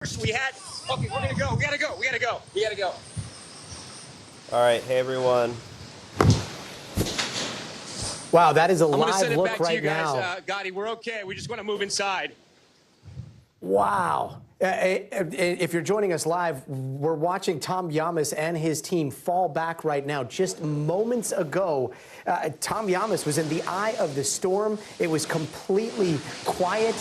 We had, okay, we're gonna go. We gotta go. All right, hey everyone. Wow, that is a I'm gonna live send it look back to you right guys. now. Gotti, we're okay. We just want to move inside. Wow. If you're joining us live, we're watching Tom Yamas and his team fall back right now. Just moments ago, Tom Yamas was in the eye of the storm. It was completely quiet.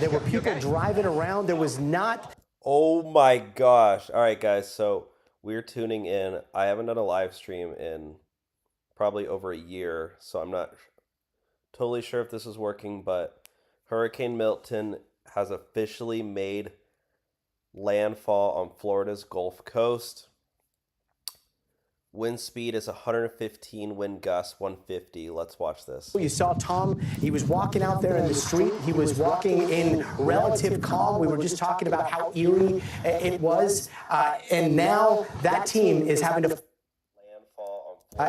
There were people driving around. There was not. Oh my gosh. All right, guys, so we're tuning in. I haven't done a live stream in probably over a year, so I'm not totally sure if this is working, but Hurricane Milton has officially made landfall on Florida's Gulf Coast. Wind speed is 115, wind gusts 150. Let's watch this. You saw Tom, he was walking out there in the street. He was walking in relative calm. We were just talking about how eerie it was. And now that team is having to...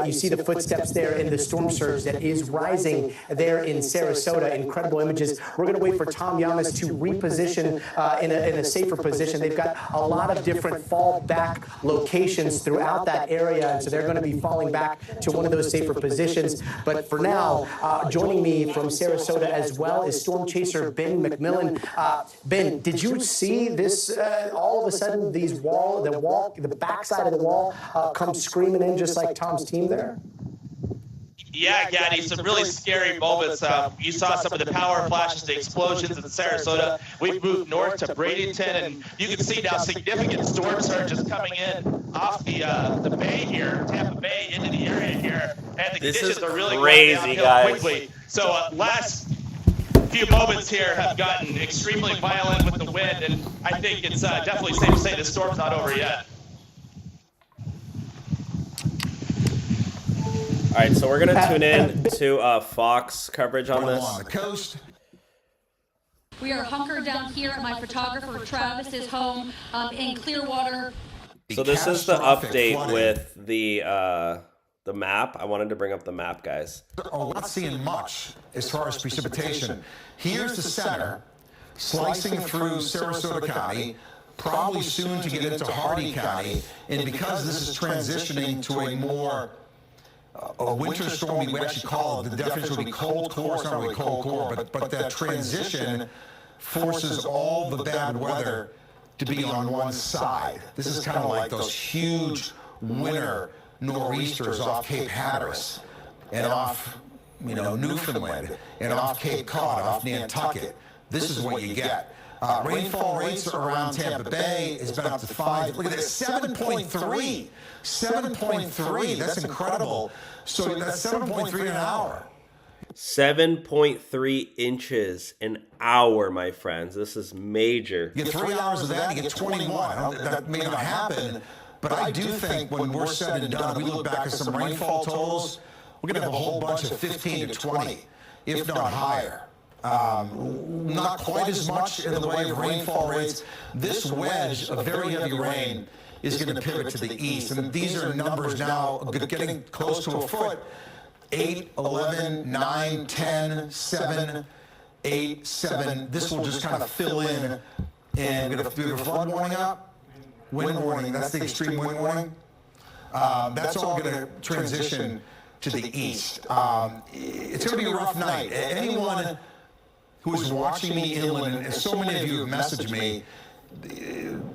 You see the footsteps there in the storm surge that is rising there in Sarasota. Incredible images. We're going to wait for Tom Yamas to reposition in a safer position. They've got a lot of different fallback locations throughout that area, and so they're going to be falling back to one of those safer positions. But for now, joining me from Sarasota as well is storm chaser Ben McMillan. Ben, did you see this? All of a sudden, the backside of the wall comes screaming in just like Tom's team there? Yeah, Gaddy, some really scary moments. You saw some of the power flashes, the explosions in Sarasota. We've moved north to Bradenton, and you can see now significant storm surges coming in off the bay here, Tampa Bay, into the area here. And the conditions are really crazy, going downhill guys. quickly. So last few moments here have gotten extremely violent with the wind, and I think it's definitely safe to say the storm's not over yet. All right, so we're going to tune in to Fox coverage on this. On the coast. We are hunkered down here at my photographer Travis's home in Clearwater. So this is the update with the map. I wanted to bring up the map, guys. We're not seeing much as far as precipitation. Here's the center, slicing through Sarasota County, probably soon to get into Hardee County. And because this is transitioning to a more a winter storm, we actually call it, the definition would be cold core. It's not really cold core, but that transition forces all the bad weather to be on one side. This is kind of like those huge winter nor'easters off Cape Hatteras and off, Newfoundland and off Cape Cod, off Nantucket. This is what you get. Rainfall rates around Tampa Bay has been up to 5. Look at this, 7.3. 7.3. That's incredible. So that's 7.3 an hour. 7.3 inches an hour, my friends. This is major. You get 3 hours of that, you get 21. That may not happen, but I do think when we're said and done, we look back at some rainfall totals, we're going to have a whole bunch of 15 to 20, if not higher. Not quite as much in the way of rainfall rates. This wedge of very heavy rain is going to pivot to the east. And these are numbers now getting close to a foot. 8, 11, 9, 10, 7, 8, 7. This will just kind of fill in. And we're going to do the flood warning up. Wind warning, that's the extreme wind warning. That's all going to transition to the east. It's going to be a rough night. Anyone who is watching me inland, and so many of you have messaged me,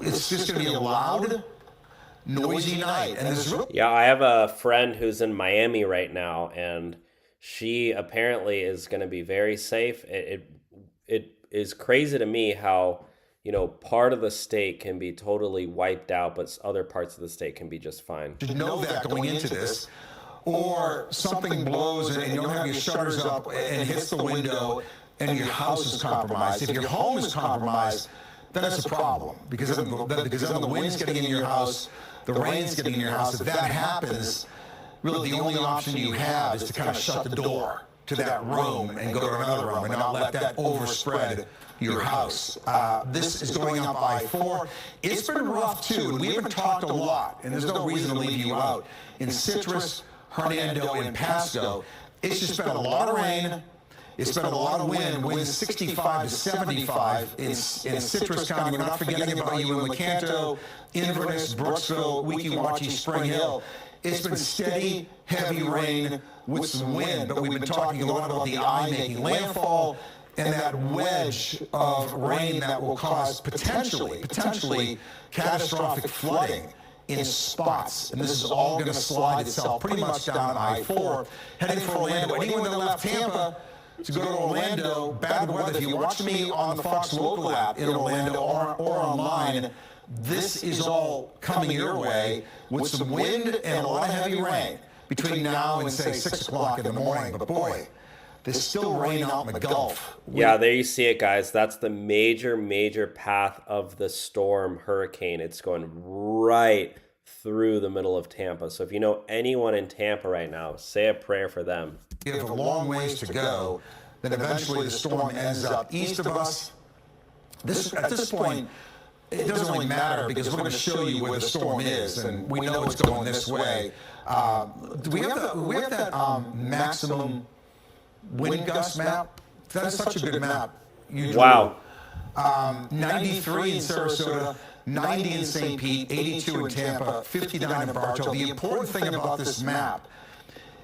it's just going to be a loud, noisy night. And yeah, I have a friend who's in Miami right now, and she apparently is going to be very safe. It is crazy to me how, part of the state can be totally wiped out, but other parts of the state can be just fine. You know that going into this, or something blows and you don't have your shutters up and hits the window, and your house is compromised. If your home is compromised, then it's a problem because then the wind's getting in your house, the rain's getting in your house. If that happens, really the only option you have is to kind of shut the door to that room and go to another room and not let that overspread your house. This is going up I-4. It's been rough too, and we haven't talked a lot, and there's no reason to leave you out. In Citrus, Hernando, and Pasco, it's just been a lot of rain. It's been a lot of wind, winds 65 to 75 in Citrus County. We're not forgetting about you in Lecanto, Inverness, Brooksville, Weeki Wachee, Spring Hill. It's been steady, heavy rain with some wind, but we've been talking a lot about the eye making landfall and that wedge of rain that will cause potentially catastrophic flooding in spots. And this is all going to slide itself pretty much down I-4, heading for Orlando. Anyone that left Tampa to go to Orlando, bad weather. If you watch me on the Fox Local app in Orlando or online, this is all coming your way with some wind and a lot of heavy rain between now and, say, 6 o'clock in the morning. But boy, there's still rain out in the Gulf. Yeah, there you see it, guys. That's the major path of the storm hurricane. It's going right through the middle of Tampa. So if you know anyone in Tampa right now, say a prayer for them. We have a long ways to go. Then eventually the storm ends up east of us. At this point, it doesn't really matter because we're going to show you where the storm is, and we know it's going this way. Do we have that maximum wind gust map? That is such a good map. Wow. 93 in Sarasota, 90 in St. Pete, 82 in Tampa, 59 in Bartow. The important thing about this map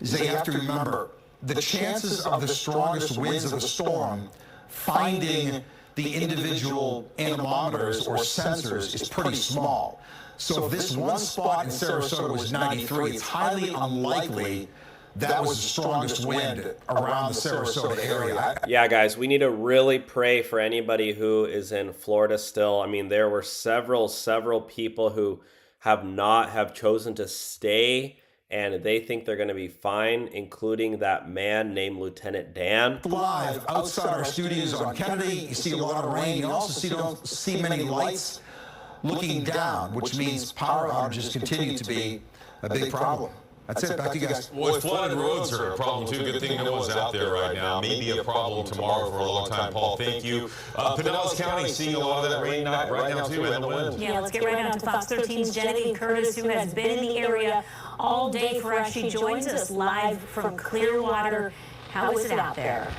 is that you have to remember the chances of the strongest winds of the storm finding the individual anemometers or sensors is pretty small. So if this one spot in Sarasota was 93, it's highly unlikely that was the strongest wind around the Sarasota area. Yeah, guys, we need to really pray for anybody who is in Florida still. I mean, there were several people who have chosen to stay, and they think they're going to be fine, including that man named Lieutenant Dan. Live outside our studios on Kennedy, you see a lot of rain. You also don't see many lights looking down, which means power outages continue to be a big problem. That's it. Back to you guys. Well, flooded roads are a problem, too. Good thing no one's out there right now. Maybe a problem tomorrow for a long time, Paul. Thank you. Pinellas County seeing a lot of that rain right now, too, and the wind. Yeah, let's get right on to Fox 13's Genevieve Curtis, who has been in the area all day for us. She joins us live from Clearwater. How is it out there?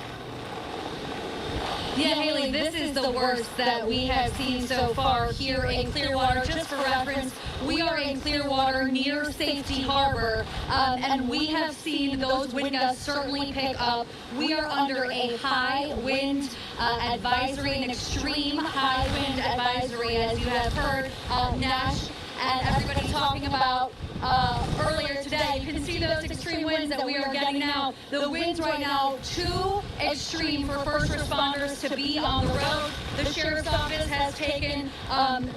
Yeah, Haley, this is the worst that we have seen so far here in Clearwater. Just for reference, we are in Clearwater near Safety Harbor, and we have seen those wind gusts certainly pick up. We are under a high wind advisory, an extreme high wind advisory, as you have heard Nash and everybody talking about earlier today. You can see those extreme winds that we are getting now. The winds right now, too extreme for first responders to be on the road. The sheriff's office has taken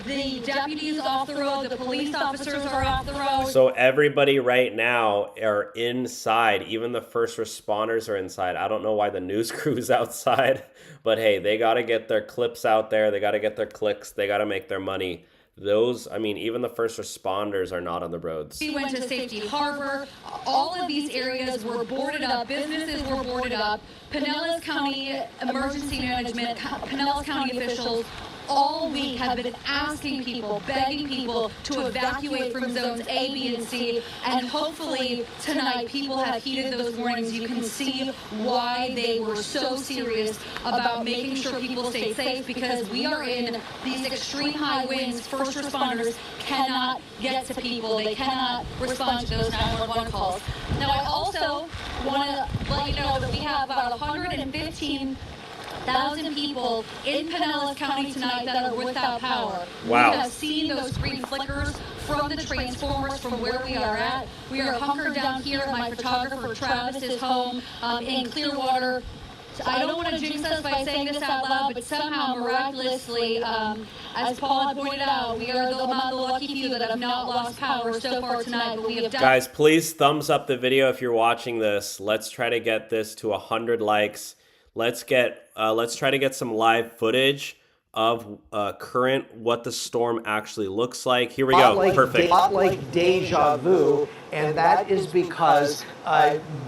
the deputies off the road. The police officers are off the road. So everybody right now are inside. Even the first responders are inside. I don't know why the news crew's outside, but hey, they got to get their clips out there. They got to get their clicks. They got to make their money. Even the first responders are not on the roads. We went to Safety Harbor. All of these areas were boarded up. Businesses were boarded up. Pinellas County Emergency Management, Pinellas County officials all week have been asking people, begging people to evacuate from zones A, B, and C. And hopefully tonight people have heeded those warnings. You can see why they were so serious about making sure people stay safe, because we are in these extreme high winds. First responders cannot get to people. They cannot respond to those 911 calls. Now, I also want to let you know that we have about 115,000 people in Pinellas County tonight that are without power. Wow. We have seen those green flickers from the transformers from where we are at. We are hunkered down here at my photographer Travis's home in Clearwater. I don't want to jinx us by saying this out loud, but somehow, miraculously, as Paul had pointed out, we are the lucky few that have not lost power so far tonight. But we have done. Guys, please thumbs up the video if you're watching this. Let's try to get this to 100 likes. Let's try to get some live footage of current what the storm actually looks like. Here we go. Perfect. A lot like deja vu, and that is because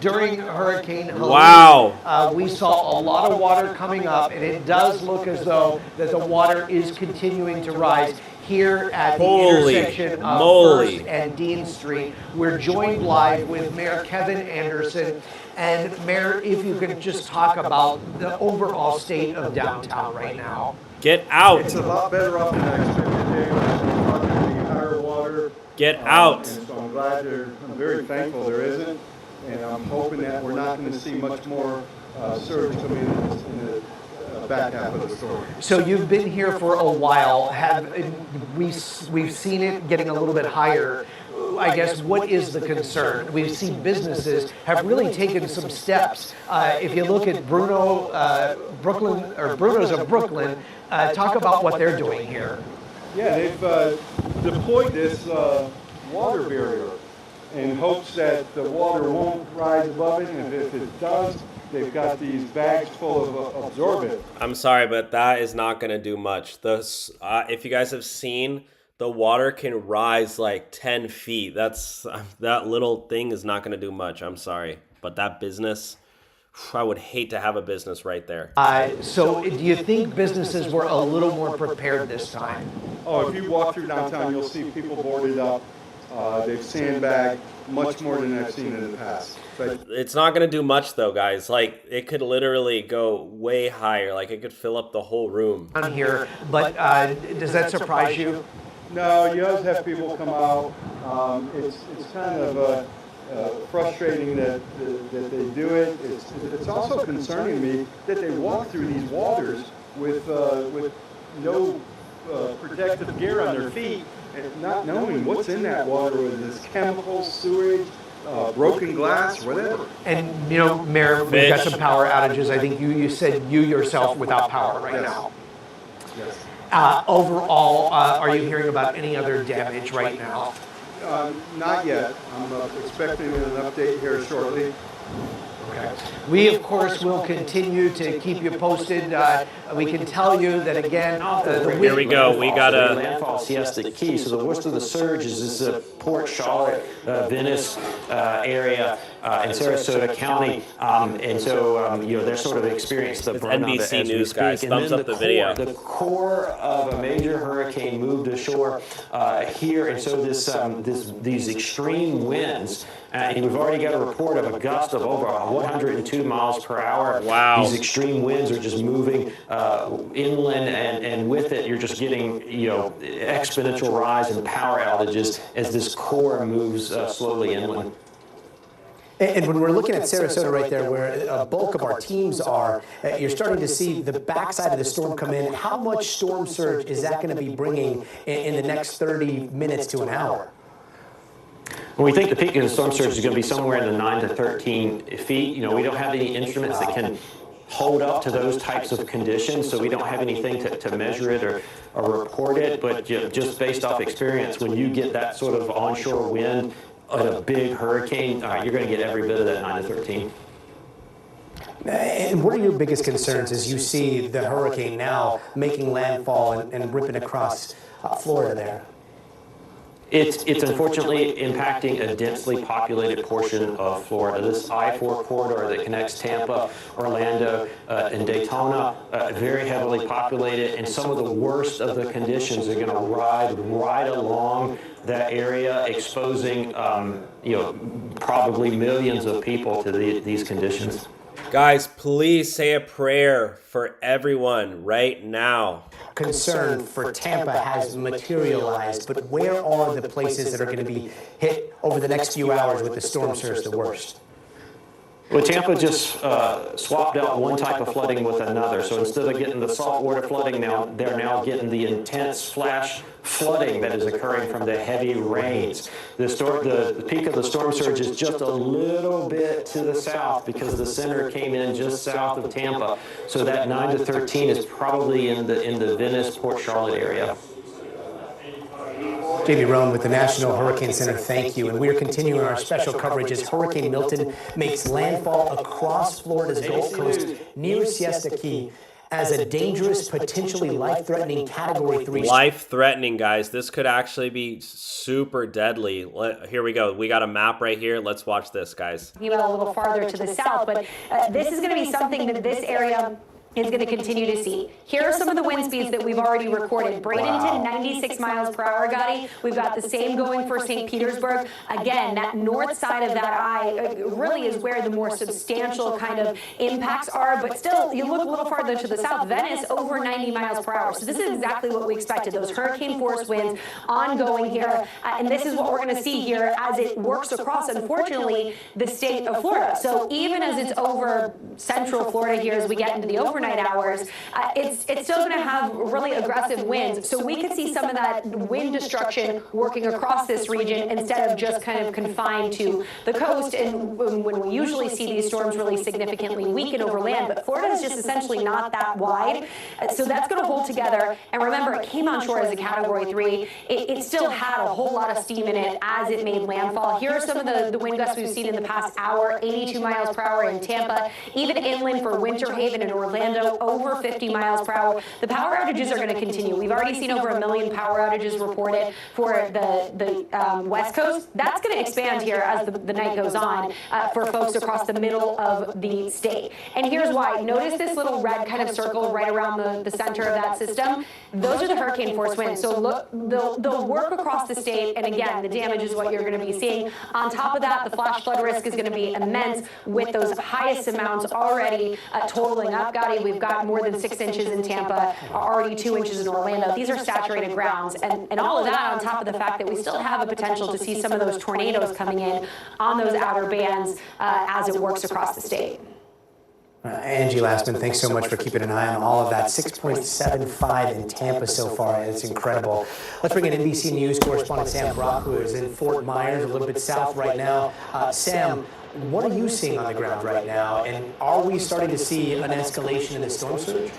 during Hurricane Helene, we saw a lot of water coming up, and it does look as though that the water is continuing to rise here at the intersection of First and Dean Street. We're joined live with Mayor Kevin Anderson. And Mayor, if you could just talk about the overall state of downtown right now. Get out. It's a lot better off than I expected there. The higher water. Get out. And so I'm very thankful there isn't. And I'm hoping that we're not going to see much more surge coming in the back half of the storm. So you've been here for a while. We've seen it getting a little bit higher. I guess what is the concern? We've seen businesses have really taken some steps. If you look at Bruno's of Brooklyn, talk about what they're doing here. Yeah, they've deployed this water barrier in hopes that the water won't rise above it, and if it does, they've got these bags full of absorbent. I'm sorry, but that is not going to do much. If you guys have seen, the water can rise like 10 feet. That little thing is not going to do much. I'm sorry, but that business, I would hate to have a business right there. So do you think businesses were a little more prepared this time? Oh, if you walk through downtown, you'll see people boarded up. They've sandbagged much more than I've seen in the past. But it's not going to do much though, guys. Like, it could literally go way higher. Like, it could fill up the whole room. On here, but does that surprise you? No, you always have people come out. It's kind of frustrating that they do it. It's also concerning me that they walk through these waters with no protective gear on their feet, and not knowing what's in that water, whether it's chemicals, sewage, broken glass, whatever. And you know, Mayor, we've got some power outages. I think you said you yourself without power right now. Yes. Overall, are you hearing about any other damage right now? Not yet. I'm expecting an update here shortly. Okay. We, of course, will continue to keep you posted. We can tell you that, again, here we go. We got a Landfall, Siesta Key. So the worst of the surge is this Port Charlotte, Venice area in Sarasota County. And so, they're sort of experienced the burn of it NBC as News, we speak. guys. And Thumbs then up the video. The core of a major hurricane moved ashore here. And so these extreme winds, and we've already got a report of a gust of over 102 miles per hour. Wow. These extreme winds are just moving inland, and with it, you're just getting, exponential rise in power outages as this core moves slowly inland. And when we're looking at Sarasota right there, where a bulk of our teams are, you're starting to see the backside of the storm come in. How much storm surge is that going to be bringing in the next 30 minutes to an hour? Well, we think the peak of the storm surge is going to be somewhere in the 9 to 13 feet. We don't have any instruments that can hold up to those types of conditions, so we don't have anything to measure it or report it. But just based off experience, when you get that sort of onshore wind at a big hurricane, you're going to get every bit of that 9 to 13. And what are your biggest concerns as you see the hurricane now making landfall and ripping across Florida there? It's unfortunately impacting a densely populated portion of Florida. This I-4 corridor that connects Tampa, Orlando, and Daytona, very heavily populated, and some of the worst of the conditions are going to ride right along that area, exposing probably millions of people to these conditions. Guys, please say a prayer for everyone right now. Concern for Tampa has materialized, but where are the places that are going to be hit over the next few hours with the storm surge the worst? Well, Tampa just swapped out one type of flooding with another. So instead of getting the saltwater flooding, they're now getting the intense flash flooding that is occurring from the heavy rains. The peak of the storm surge is just a little bit to the south because the center came in just south of Tampa. So that 9 to 13 is probably in the Venice, Port Charlotte area. Jamie Roan with the National Hurricane Center, thank you. And we are continuing our special coverage as Hurricane Milton makes landfall across Florida's Gulf Coast near Siesta Key as a dangerous, potentially life-threatening Category 3. Life-threatening, guys. This could actually be super deadly. Here we go. We got a map right here. Let's watch this, guys. Even a little farther to the south, but this is going to be something that this area is going to continue to see. Here are some of the wind speeds that we've already recorded. Bradenton, 96 miles per hour, Gotti. We've got the same going for St. Petersburg. Again, that north side of that eye really is where the more substantial kind of impacts are, but still, you look a little farther to the south, Venice, over 90 miles per hour. So this is exactly what we expected, those hurricane force winds ongoing here, and this is what we're going to see here as it works across, unfortunately, the state of Florida. So even as it's over central Florida here as we get into the overnight hours, it's still going to have really aggressive winds. So we could see some of that wind destruction working across this region instead of just kind of confined to the coast. And when we usually see these storms really significantly weaken over land, but Florida is just essentially not that wide. So that's going to hold together. And remember, it came on shore as a Category 3. It still had a whole lot of steam in it as it made landfall. Here are some of the wind gusts we've seen in the past hour, 82 miles per hour in Tampa, even inland for Winter Haven and Orlando, over 50 miles per hour. The power outages are going to continue. We've already seen over 1 million power outages reported for the West Coast. That's going to expand here as the night goes on for folks across the middle of the state. And here's why. Notice this little red kind of circle right around the center of that system. Those are the hurricane force winds. So look, they'll work across the state, and again, the damage is what you're going to be seeing. On top of that, the flash flood risk is going to be immense with those highest amounts already totaling up. Gotti, we've got more than 6 inches in Tampa, already 2 inches in Orlando. These are saturated grounds, and all of that on top of the fact that we still have a potential to see some of those tornadoes coming in on those outer bands as it works across the state. Angie Lastman, thanks so much for keeping an eye on all of that. 6.75 in Tampa so far. It's incredible. Let's bring in NBC News correspondent Sam Brock, who is in Fort Myers, a little bit south right now. Sam, what are you seeing on the ground right now, and are we starting to see an escalation in the storm surge?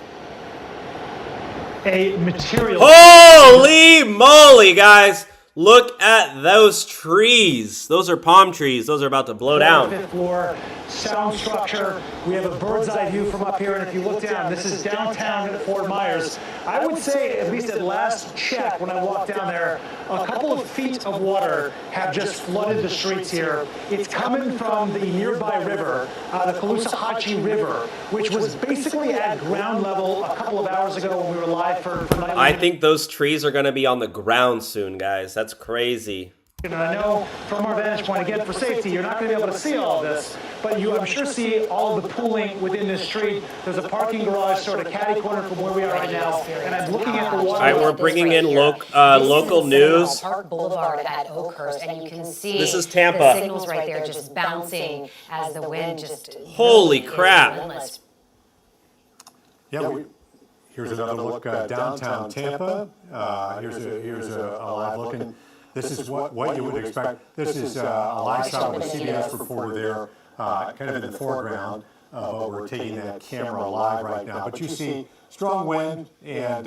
A material. Holy moly, guys! Look at those trees. Those are palm trees. Those are about to blow down. Fifth floor, sound structure. We have a bird's eye view from up here, and if you look down, this is downtown at Fort Myers. I would say, at least at last check, when I walked down there, a couple of feet of water have just flooded the streets here. It's coming from the nearby river, the Caloosahatchee River, which was basically at ground level a couple of hours ago when we were live for night. I think those trees are going to be on the ground soon, guys. That's crazy. And I know from our vantage point, again, for safety, you're not going to be able to see all of this, but you, I'm sure, see all of the pooling within this street. There's a parking garage sort of catty corner from where we are right now, and I'm looking at the water. All right, we're bringing in local news. Park Boulevard at Oakhurst, and you can see this is Tampa. The signals right there just bouncing as the wind just. Holy crap! Yeah, here's another look downtown Tampa. Here's a live look. And this is what you would expect. This is a live shot of a CBS reporter there, kind of in the foreground, but we're taking that camera live right now. But you see strong wind and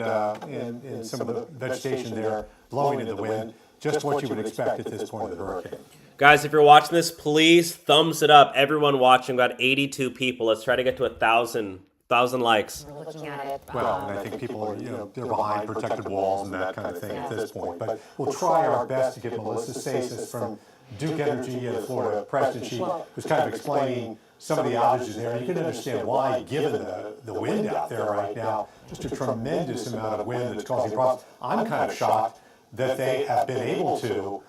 some of the vegetation there blowing in the wind, just what you would expect at this point of the hurricane. Guys, if you're watching this, please thumbs it up. Everyone watching, we've got 82 people. Let's try to get to 1,000 likes. We're looking at it. Well, and I think people are, they're behind protected walls and that kind of thing at this point. But we'll try our best to get Melissa Stasis from Duke Energy and Florida Press, and she was kind of explaining some of the outages there. You can understand why, given the wind out there right now, just a tremendous amount of wind that's causing problems. I'm kind of shocked that they have been able to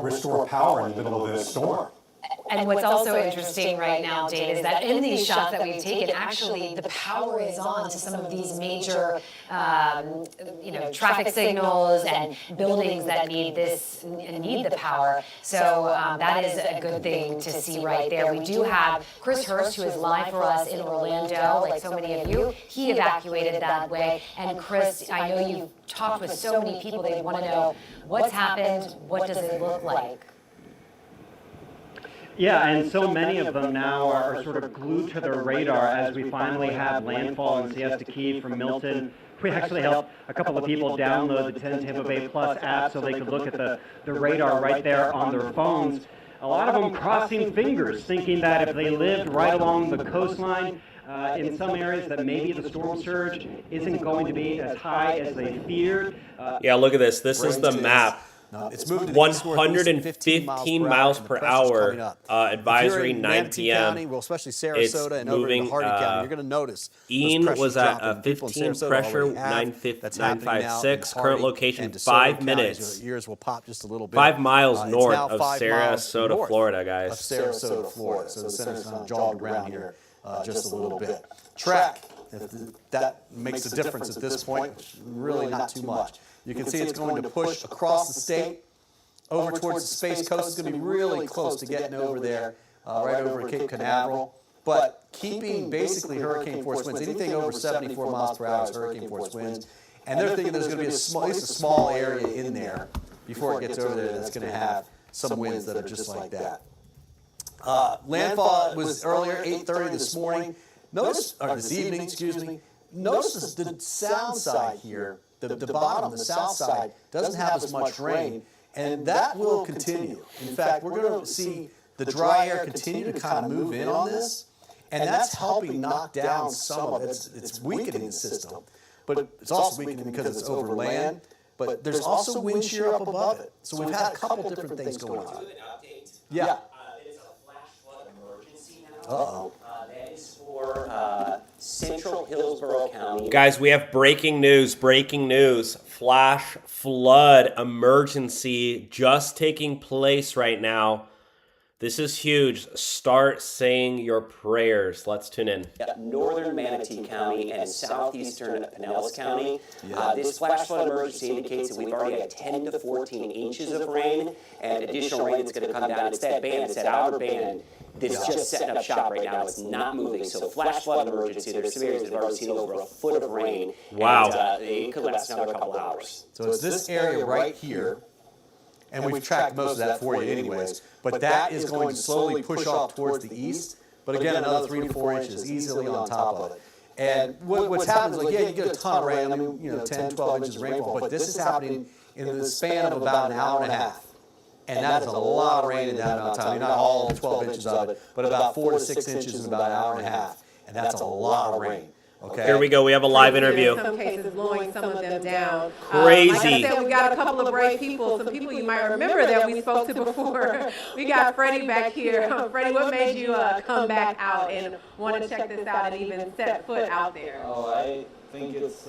restore power in the middle of this storm. And what's also interesting right now, Dave, is that in these shots that we've taken, actually the power is on to some of these major, traffic signals and buildings that need the power. So that is a good thing to see right there. We do have Chris Hurst, who is live for us in Orlando, like so many of you. He evacuated that way. And Chris, I know you've talked with so many people. They want to know what's happened, what does it look like? Yeah, and so many of them now are sort of glued to their radar as we finally have landfall in Siesta Key from Milton. We actually helped a couple of people download the 10 Tampa Bay Plus app so they could look at the radar right there on their phones. A lot of them crossing fingers, thinking that if they lived right along the coastline, in some areas that maybe the storm surge isn't going to be as high as they feared. Yeah, look at this. This is the map. No, it's moved to the east, northeast, 115 miles per hour. Advisory 9 p.m. County, well, especially Sarasota and over into Hardin County, you're going to notice Ian was at a 15 pressure, 956. Current location 5 minutes. Ears will pop just a little bit. 5 miles north of Sarasota, Florida, guys. Of Sarasota, Florida. So the center's kind of jogged around here just a little bit. Track, that makes a difference at this point. Really not too much. You can see it's going to push across the state over towards the Space Coast. It's going to be really close to getting over there, right over Cape Canaveral. But keeping basically hurricane force winds, anything over 74 miles per hour is hurricane force winds. And they're thinking there's going to be at least a small area in there before it gets over there that's going to have some winds that are just like that. Landfall was earlier, 8:30 this morning. Notice, or this evening, excuse me. Notice the south side here. The bottom, the south side, doesn't have as much rain, and that will continue. In fact, we're going to see the dry air continue to kind of move in on this, and that's helping knock down some of it. It's weakening the system, but it's also weakening because it's over land, but there's also wind shear up above it. So we've had a couple different things going on. Yeah. It is a flash flood emergency now. Uh-oh. That is for Central Hillsborough County. Guys, we have breaking news. Flash flood emergency just taking place right now. This is huge. Start saying your prayers. Let's tune in. Northern Manatee County and southeastern Pinellas County. This flash flood emergency indicates that we've already had 10 to 14 inches of rain and additional rain that's going to come down. It's that band, it's that outer band that's just setting up shop right now. It's not moving. So flash flood emergency. There's some areas that have already seen over a foot of rain. Wow. And, it could last another couple hours. So it's this area right here. And we've tracked most of that for you anyways. But that is going to slowly push off towards the east. But again, another 3 to 4 inches easily on top of it. And what's happened is, like, yeah, you get a ton of rain, I mean, 10, 12 inches of rainfall. But this is happening in the span of about an hour and a half. And that is a lot of rain in that amount of time. I mean, not all 12 inches of it, but about 4 to 6 inches in about an hour and a half. And that's a lot of rain. Okay. Here we go. We have a live interview. In some cases, blowing some of them down. Crazy. Like I said, we got a couple of brave people. Some people you might remember that we spoke to before. We got Freddie back here. Freddie, what made you come back out and want to check this out and even set foot out there? Oh, I think it's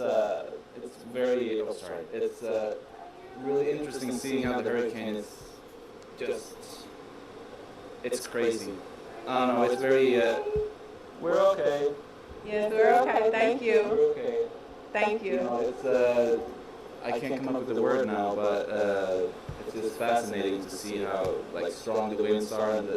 very. Oh, sorry. It's really interesting seeing how the hurricane is just. It's crazy. I don't know. It's very. We're okay. Yes, we're okay. Thank you. We're okay. Thank you. You know, it's I can't come up with the word now, but it's just fascinating to see how strong the winds are and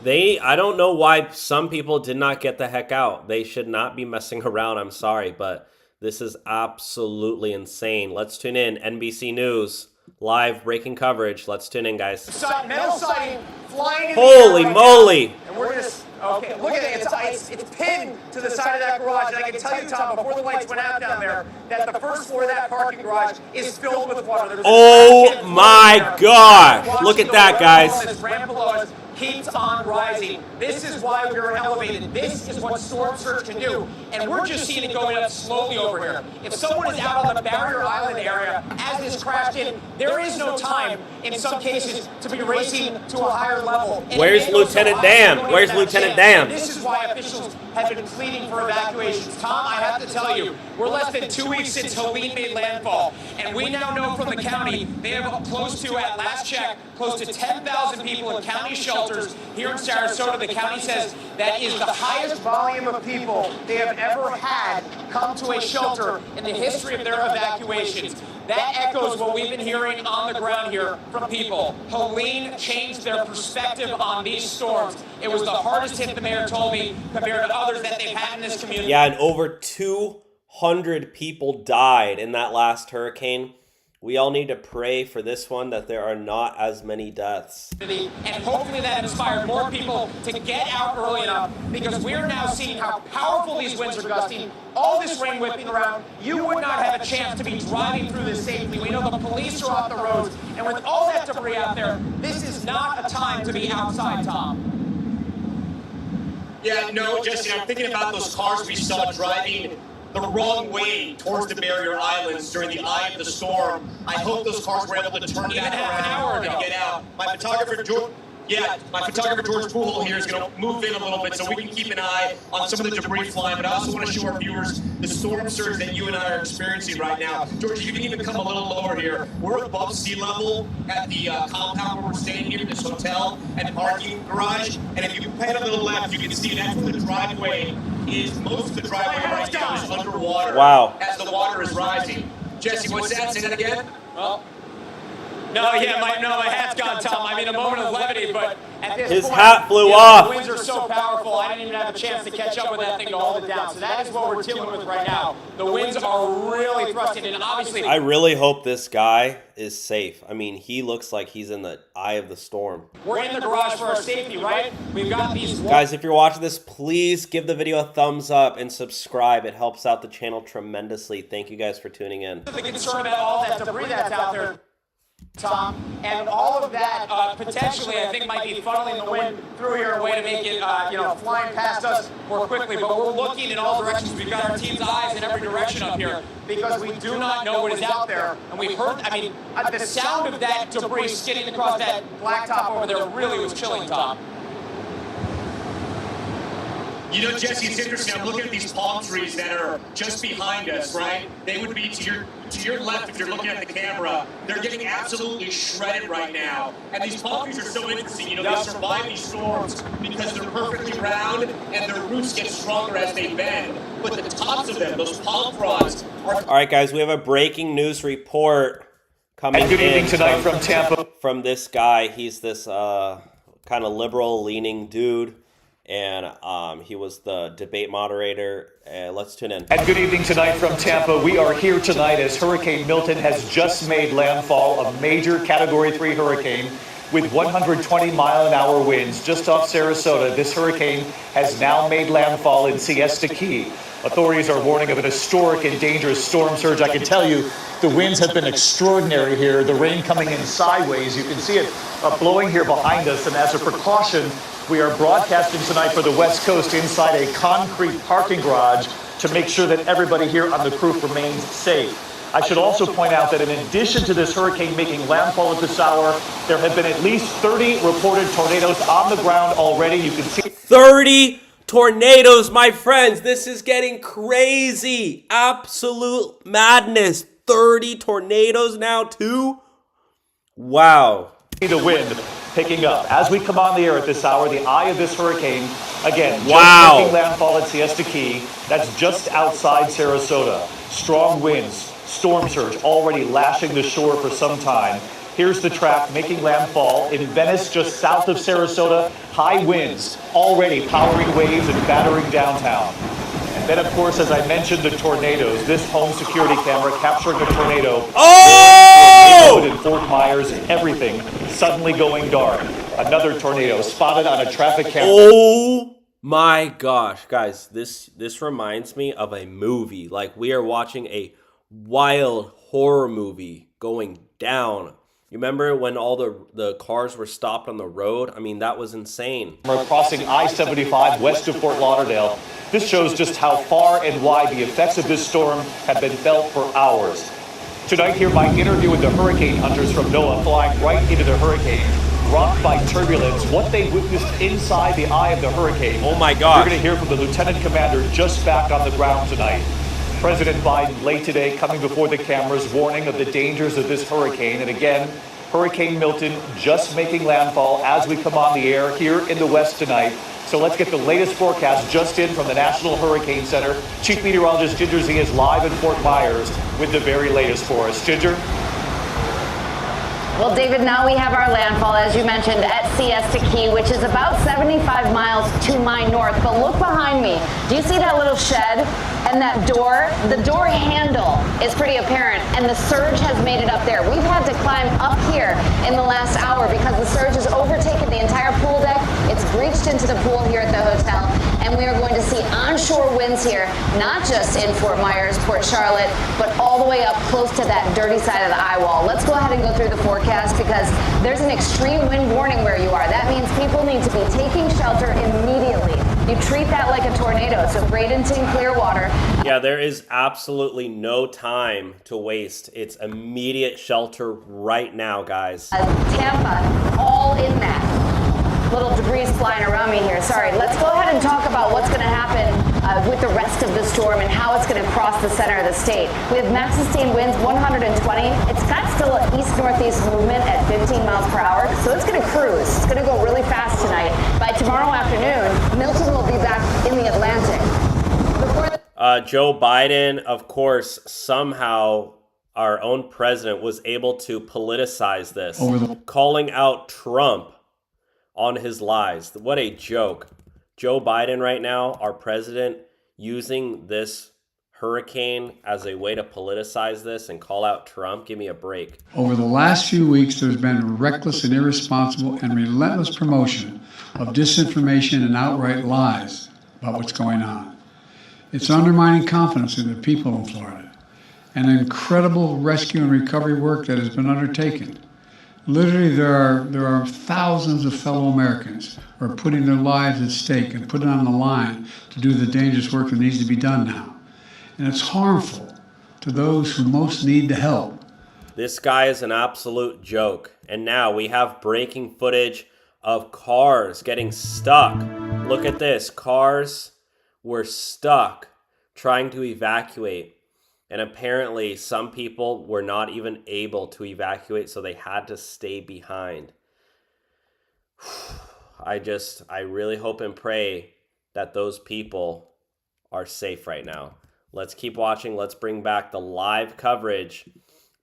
I don't know why some people did not get the heck out. They should not be messing around. I'm sorry, but this is absolutely insane. Let's tune in. NBC News, live breaking coverage. Let's tune in, guys. Metal siding flying in Holy the air moly! Right now. And we're just, okay, look at it. It's pinned to the side of that garage. And I can tell you, Tom, before the lights went out down there, that the first floor of that parking garage is filled with water. Oh my gosh! Look at that, guys. This ramp below us keeps on rising. This is why we're elevated. This is what storm surge can do. And we're just seeing it going up slowly over here. If someone is out on the Barrier Island area as this crashed in, there is no time, in some cases, to be racing to a higher level. Where's Lieutenant Dan? Where's Lieutenant Dan? This is why officials have been pleading for evacuations. Tom, I have to tell you, we're less than 2 weeks since Helene made landfall. And we now know from the county, they have close to, at last check, close to 10,000 people in county shelters here in Sarasota. The county says that is the highest volume of people they have ever had come to a shelter in the history of their evacuations. That echoes what we've been hearing on the ground here from people. Helene changed their perspective on these storms. It was the hardest hit, the mayor told me, compared to others that they've had in this community. Yeah, and over 200 people died in that last hurricane. We all need to pray for this one that there are not as many deaths. And hopefully that inspired more people to get out early enough, because we're now seeing how powerful these winds are gusting. All this rain whipping around, you would not have a chance to be driving through this safely. We know the police are off the roads, and with all that debris out there, this is not a time to be outside, Tom. Yeah, no, Jesse, I'm thinking about those cars we saw driving the wrong way towards the barrier islands during the eye of the storm. I hope those cars were able to turn back around and get out. My photographer, George Poole here is going to move in a little bit so we can keep an eye on some of the debris flying, but I also want to show our viewers the storm surge that you and I are experiencing right now. George, you can even come a little lower here. We're above sea level at the compound where we're staying here, this hotel and parking garage, and if you pan a little left, you can see that's where the driveway is. Most of the driveway right now is underwater. Wow. As the water is rising. Jesse, what's that? Say that again? Well, my hat's gone, Tom. I mean, a moment of levity, but at this His point, hat flew off. The winds are so powerful, I didn't even have a chance to catch up with that thing to hold it down. So that is what we're dealing with right now. The winds are really thrusting, and obviously... I really hope this guy is safe. I mean, he looks like he's in the eye of the storm. We're in the garage for our safety, right? We've got these... Guys, if you're watching this, please give the video a thumbs up and subscribe. It helps out the channel tremendously. Thank you guys for tuning in. The concern about all that debris that's out there, Tom, and all of that potentially, I think, might be funneling the wind through here a way to make it, flying past us more quickly. But we're looking in all directions. We've got our team's eyes in every direction up here because we do not know what is out there. And we've heard, the sound of that debris skidding across that blacktop over there really was chilling, Tom. You know, Jesse, it's interesting. I'm looking at these palm trees that are just behind us, right? They would be to your left if you're looking at the camera. They're getting absolutely shredded right now. And these palm trees are so interesting. You know, they survive these storms because they're perfectly round and their roots get stronger as they bend. But the tops of them, those palm fronds, are... All right, guys, we have a breaking news report coming in. Good evening tonight from Tampa. From this guy. He's this kind of liberal-leaning dude. And he was the debate moderator. Let's tune in. And good evening tonight from Tampa. We are here tonight as Hurricane Milton has just made landfall, a major Category 3 hurricane with 120-mile-an-hour winds just off Sarasota. This hurricane has now made landfall in Siesta Key. Authorities are warning of an historic and dangerous storm surge. I can tell you the winds have been extraordinary here. The rain coming in sideways. You can see it blowing here behind us. And as a precaution, we are broadcasting tonight for the West Coast inside a concrete parking garage to make sure that everybody here on the crew remains safe. I should also point out that in addition to this hurricane making landfall at this hour, there have been at least 30 reported tornadoes on the ground already. You can see 30 tornadoes, my friends. This is getting crazy. Absolute madness. 30 tornadoes now, too? Wow. The wind picking up. As we come on the air at this hour, the eye of this hurricane, again, just making landfall at Siesta Key. That's just outside Sarasota. Strong winds, storm surge already lashing the shore for some time. Here's the track making landfall in Venice, just south of Sarasota. High winds already powering waves and battering downtown. And then, of course, as I mentioned, the tornadoes. This home security camera capturing a tornado. Oh! In Fort Myers, everything suddenly going dark. Another tornado spotted on a traffic camera. Oh my gosh, guys, this reminds me of a movie. Like, we are watching a wild horror movie going down. You remember when all the cars were stopped on the road? I mean, that was insane. We're crossing I-75 west of Fort Lauderdale. This shows just how far and wide the effects of this storm have been felt for hours. Tonight here, my interview with the hurricane hunters from NOAA flying right into the hurricane, rocked by turbulence, what they witnessed inside the eye of the hurricane. Oh my God. You're going to hear from the lieutenant commander just back on the ground tonight. President Biden late today coming before the cameras, warning of the dangers of this hurricane. And again, Hurricane Milton just making landfall as we come on the air here in the West tonight. So let's get the latest forecast just in from the National Hurricane Center. Chief Meteorologist Ginger Z is live in Fort Myers with the very latest for us. Ginger? Well, David, now we have our landfall, as you mentioned, at Siesta Key, which is about 75 miles to my north. But look behind me. Do you see that little shed and that door? The door handle is pretty apparent, and the surge has made it up there. We've had to climb up here in the last hour because the surge has overtaken the entire pool deck. It's breached into the pool here at the hotel, and we are going to see onshore winds here, not just in Fort Myers, Port Charlotte, but all the way up close to that dirty side of the eye wall. Let's go ahead and go through the forecast because there's an extreme wind warning where you are. That means people need to be taking shelter immediately. You treat that like a tornado. So Bradenton, Clearwater. Yeah, there is absolutely no time to waste. It's immediate shelter right now, guys. Tampa, all in that. Little debris flying around me here. Sorry. Let's go ahead and talk about what's going to happen with the rest of the storm and how it's going to cross the center of the state. We have max sustained winds 120. It's got still an east-northeast movement at 15 miles per hour, so it's going to cruise. It's going to go really fast tonight. By tomorrow afternoon, Milton will be back in the Atlantic. Joe Biden, of course, somehow our own president was able to politicize this, calling out Trump on his lies. What a joke. Joe Biden right now, our president, using this hurricane as a way to politicize this and call out Trump. Give me a break. Over the last few weeks, there's been reckless and irresponsible and relentless promotion of disinformation and outright lies about what's going on. It's undermining confidence in the people in Florida. An incredible rescue and recovery work that has been undertaken. Literally, there are thousands of fellow Americans who are putting their lives at stake and putting on the line to do the dangerous work that needs to be done now. And it's harmful to those who most need the help. This guy is an absolute joke. And now we have breaking footage of cars getting stuck. Look at this. Cars were stuck trying to evacuate. And apparently some people were not even able to evacuate, so they had to stay behind. I really hope and pray that those people are safe right now. Let's keep watching. Let's bring back the live coverage.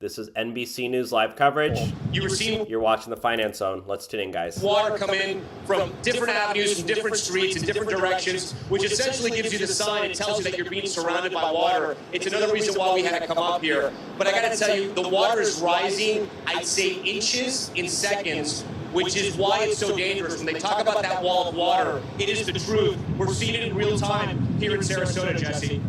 This is NBC News live coverage. You're watching the Finance Zone. Let's tune in, guys. Water come in from different avenues, from different streets, in different directions, which essentially gives you the sign. It tells you that you're being surrounded by water. It's another reason why we had to come up here. But I got to tell you, the water is rising, I'd say, inches in seconds, which is why it's so dangerous. When they talk about that wall of water, it is the truth. We're seeing it in real time here in Sarasota, Jesse.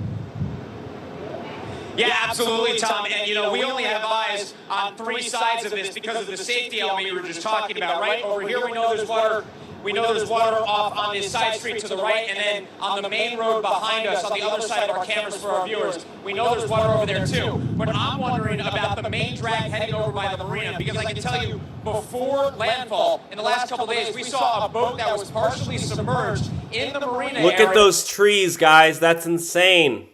Yeah, absolutely, Tom. And, you know, we only have eyes on three sides of this because of the safety element you were just talking about, right? Over here, we know there's water. We know there's water off on this side street to the right, and then on the main road behind us, on the other side of our cameras for our viewers, we know there's water over there too. But I'm wondering about the main drag heading over by the marina, because I can tell you, before landfall, in the last couple of days, we saw a boat that was partially submerged in the marina area. Look at those trees, guys. That's insane.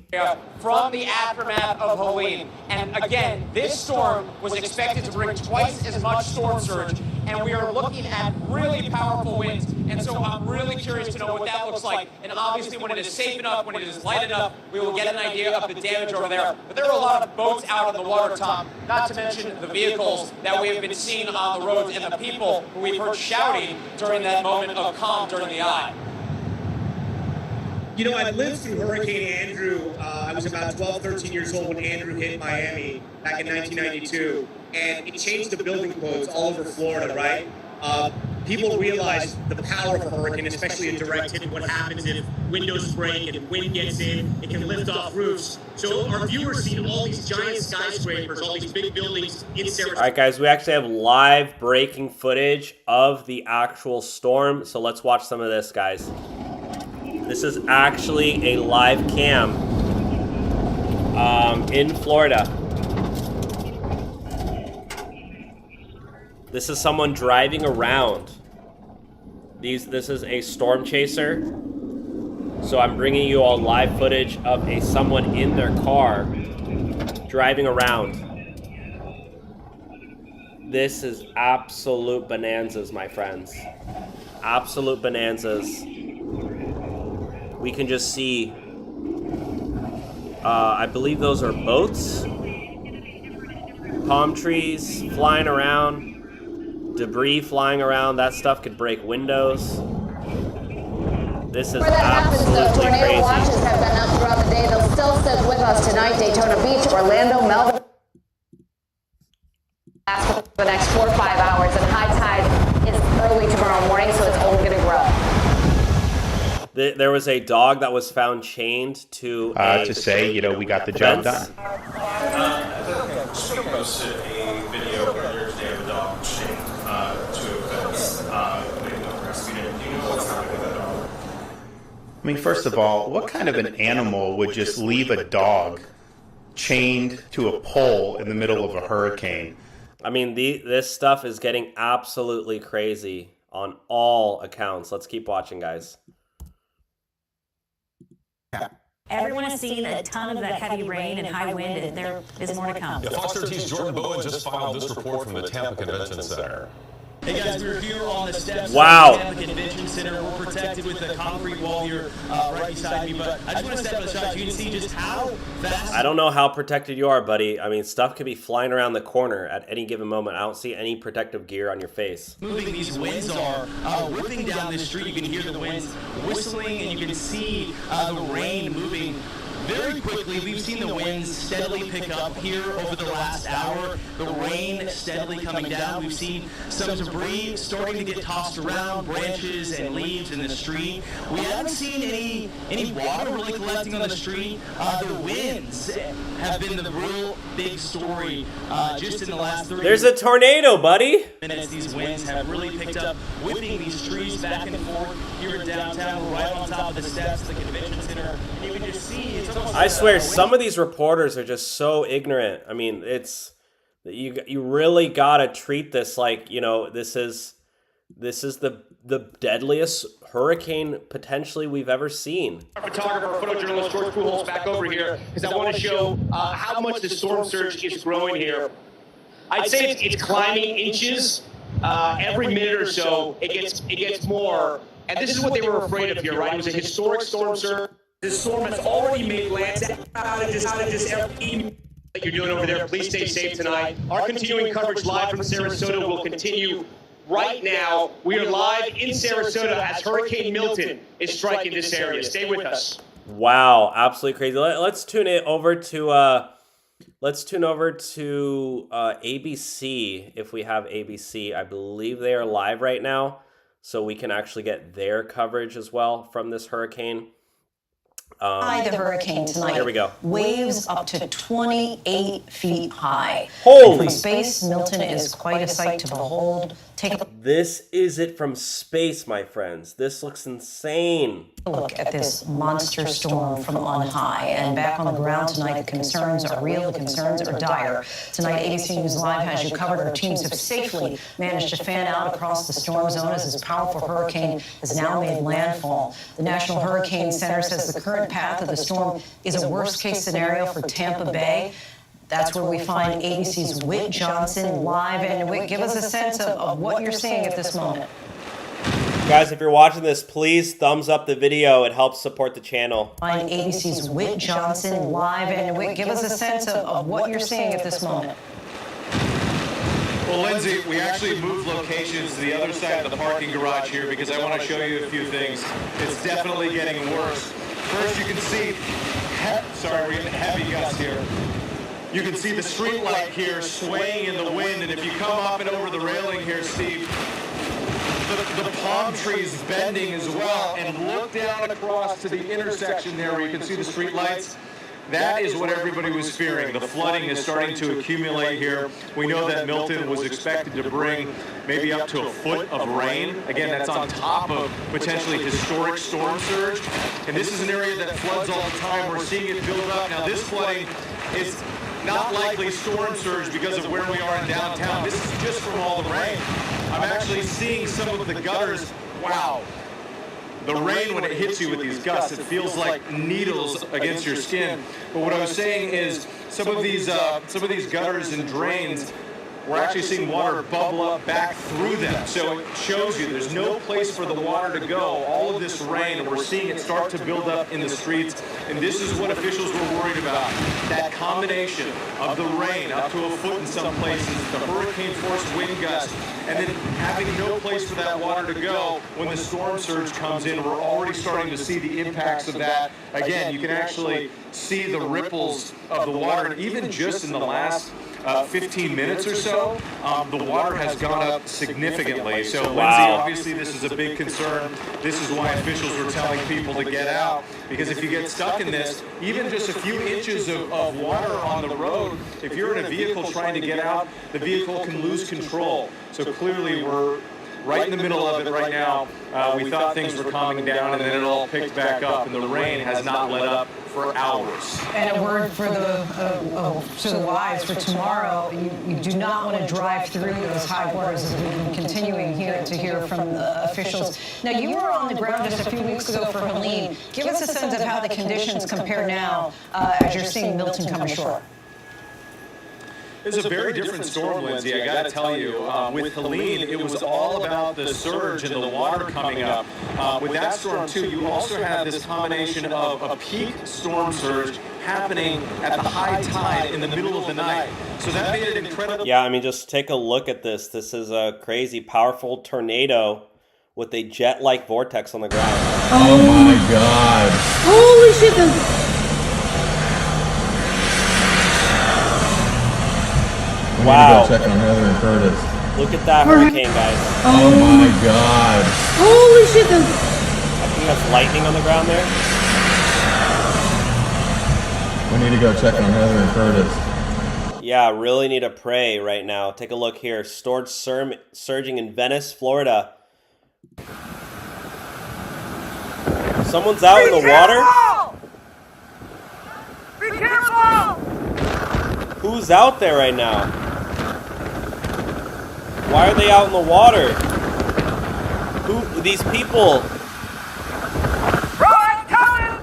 From the aftermath of Helene. And again, this storm was expected to bring twice as much storm surge, and we are looking at really powerful winds. And so I'm really curious to know what that looks like. And obviously, when it is safe enough, when it is light enough, we will get an idea of the damage over there. But there are a lot of boats out on the water, Tom, not to mention the vehicles that we have been seeing on the roads and the people who we've heard shouting during that moment of calm during the eye. You know, I've lived through Hurricane Andrew. I was about 12, 13 years old when Andrew hit Miami back in 1992. And it changed the building codes all over Florida, right? People realize the power of a hurricane, especially a direct hit, what happens if windows break and wind gets in, it can lift off roofs. So our viewers see all these giant skyscrapers, all these big buildings in Sarasota. All right, guys, we actually have live breaking footage of the actual storm. So let's watch some of this, guys. This is actually a live cam in Florida. This is someone driving around. This is a storm chaser. So I'm bringing you all live footage of someone in their car driving around. This is absolute bonanzas, my friends. Absolute bonanzas. We can just see, I believe those are boats, palm trees flying around, debris flying around. That stuff could break windows. This is absolutely tornado crazy. watches have been up throughout the day. They'll still sit with us tonight. Daytona Beach, Orlando, Melbourne. For the next 4 or 5 hours, and high tide is early tomorrow morning, so it's only going to grow. There was a dog that was found chained to say, you know, we got the job done. Just posted a video where there's a dog chained to a fence, waiting to be rescued. Do you know what's happening with that dog? I mean, first of all, what kind of an animal would just leave a dog chained to a pole in the middle of a hurricane? I mean, this stuff is getting absolutely crazy on all accounts. Let's keep watching, guys. Everyone has seen a ton of that heavy rain and high wind, and there is more to come. Yeah, Fox 13's Jordan Bowen just filed this report from the Tampa Convention Center. Hey guys, we're here on the steps wow. of the Tampa Convention Center. We're protected with a concrete wall here right beside me, but I just want to step on the shot so you can see just how fast... I don't know how protected you are, buddy. I mean, stuff could be flying around the corner at any given moment. I don't see any protective gear on your face. Moving these winds are whipping down this street. You can hear the winds whistling, and you can see the rain moving very quickly. We've seen the winds steadily pick up here over the last hour. The rain steadily coming down. We've seen some debris starting to get tossed around, branches and leaves in the street. We haven't seen any water really collecting on the street. The winds have been the real big story just in the last 30 There's a tornado, buddy. minutes. These winds have really picked up, whipping these trees back and forth here in downtown. We're right on top of the steps of the convention center. You can just see it's I swear, some of these reporters are just so ignorant. I mean, it's you really gotta treat this like, you know, this is the deadliest hurricane potentially we've ever seen. Our photographer, photojournalist George Pujols back over here because I want to show how much the storm surge is growing here. I'd say it's climbing inches every minute or so. It gets more, and this is what they were afraid of here, right? It was a historic storm surge. This storm has already made landfall. Outages that you're doing over there. Please stay safe tonight. Our continuing coverage live from Sarasota will continue right now. We are live in Sarasota as Hurricane Milton is striking this area. Stay with us. Wow, absolutely crazy. Let's tune it over to ABC if we have ABC. I believe they are live right now, so we can actually get their coverage as well from this hurricane. By the hurricane tonight. Here we go. Waves up to 28 feet high. Holy! From space, Milton is quite a sight to behold. Take a This is it from space, my friends. This looks insane. look at this monster storm from on high. And back on the ground tonight, the concerns are real, the concerns are dire. Tonight, ABC News Live has you covered. Our teams have safely managed to fan out across the storm zone as this powerful hurricane has now made landfall. The National Hurricane Center says the current path of the storm is a worst-case scenario for Tampa Bay. That's where we find ABC's Whit Johnson live. And Whit, give us a sense of what you're seeing at this moment. Guys, if you're watching this, please thumbs up the video. It helps support the channel. Find ABC's Whit Johnson live. And Whit, give us a sense of what you're seeing at this moment. Well, Lindsay, we actually moved locations to the other side of the parking garage here because I want to show you a few things. It's definitely getting worse. First, you can see, we're getting heavy gusts here. You can see the street light here swaying in the wind, and if you come up and over the railing here, Steve, the palm trees bending as well, and look down across to the intersection there where you can see the street lights. That is what everybody was fearing. The flooding is starting to accumulate here. We know that Milton was expected to bring maybe up to a foot of rain. Again, that's on top of potentially historic storm surge. And this is an area that floods all the time. We're seeing it build up. Now, this flooding is not likely storm surge because of where we are in downtown. This is just from all the rain. I'm actually seeing some of the gutters. Wow. The rain, when it hits you with these gusts, it feels like needles against your skin. But what I was saying is some of these gutters and drains, we're actually seeing water bubble up back through them. So it shows you there's no place for the water to go. All of this rain, and we're seeing it start to build up in the streets. And this is what officials were worried about. That combination of the rain up to a foot in some places, the hurricane-force wind gusts, and then having no place for that water to go when the storm surge comes in. We're already starting to see the impacts of that. Again, you can actually see the ripples of the water, and even just in the last 15 minutes or so, the water has gone up significantly. So, Lindsay, obviously this is a big concern. This is why officials were telling people to get out, because if you get stuck in this, even just a few inches of water on the road, if you're in a vehicle trying to get out, the vehicle can lose control. So clearly we're right in the middle of it right now. We thought things were calming down, and then it all picked back up, and the rain has not let up for hours. And a word for the wise for tomorrow, you do not want to drive through those high waters, as we've been continuing here to hear from the officials. Now, you were on the ground just a few weeks ago for Helene. Give us a sense of how the conditions compare now as you're seeing Milton come ashore. It's a very different storm, Lindsay, I got to tell you. With Helene, it was all about the surge and the water coming up. With that storm, too, you also have this combination of a peak storm surge happening at the high tide in the middle of the night. So that made it incredible. Yeah, I mean, just take a look at this. This is a crazy, powerful tornado with a jet-like vortex on the ground. Oh my God. Holy shit. Wow. Check on Heather and Curtis. Look at that hurricane, guys. Oh my God. Holy shit. I think that's lightning on the ground there. We need to go check on Heather and Curtis. Yeah, really need to pray right now. Take a look here. Storage surging in Venice, Florida. Someone's out in the water? Be careful! Who's out there right now? Why are they out in the water? Who? These people? Ryan, coming!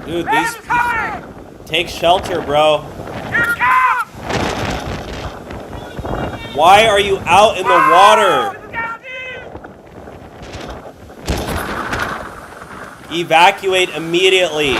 Dude, these people. Take shelter, bro. Here comes! Why are you out in the water? Evacuate immediately.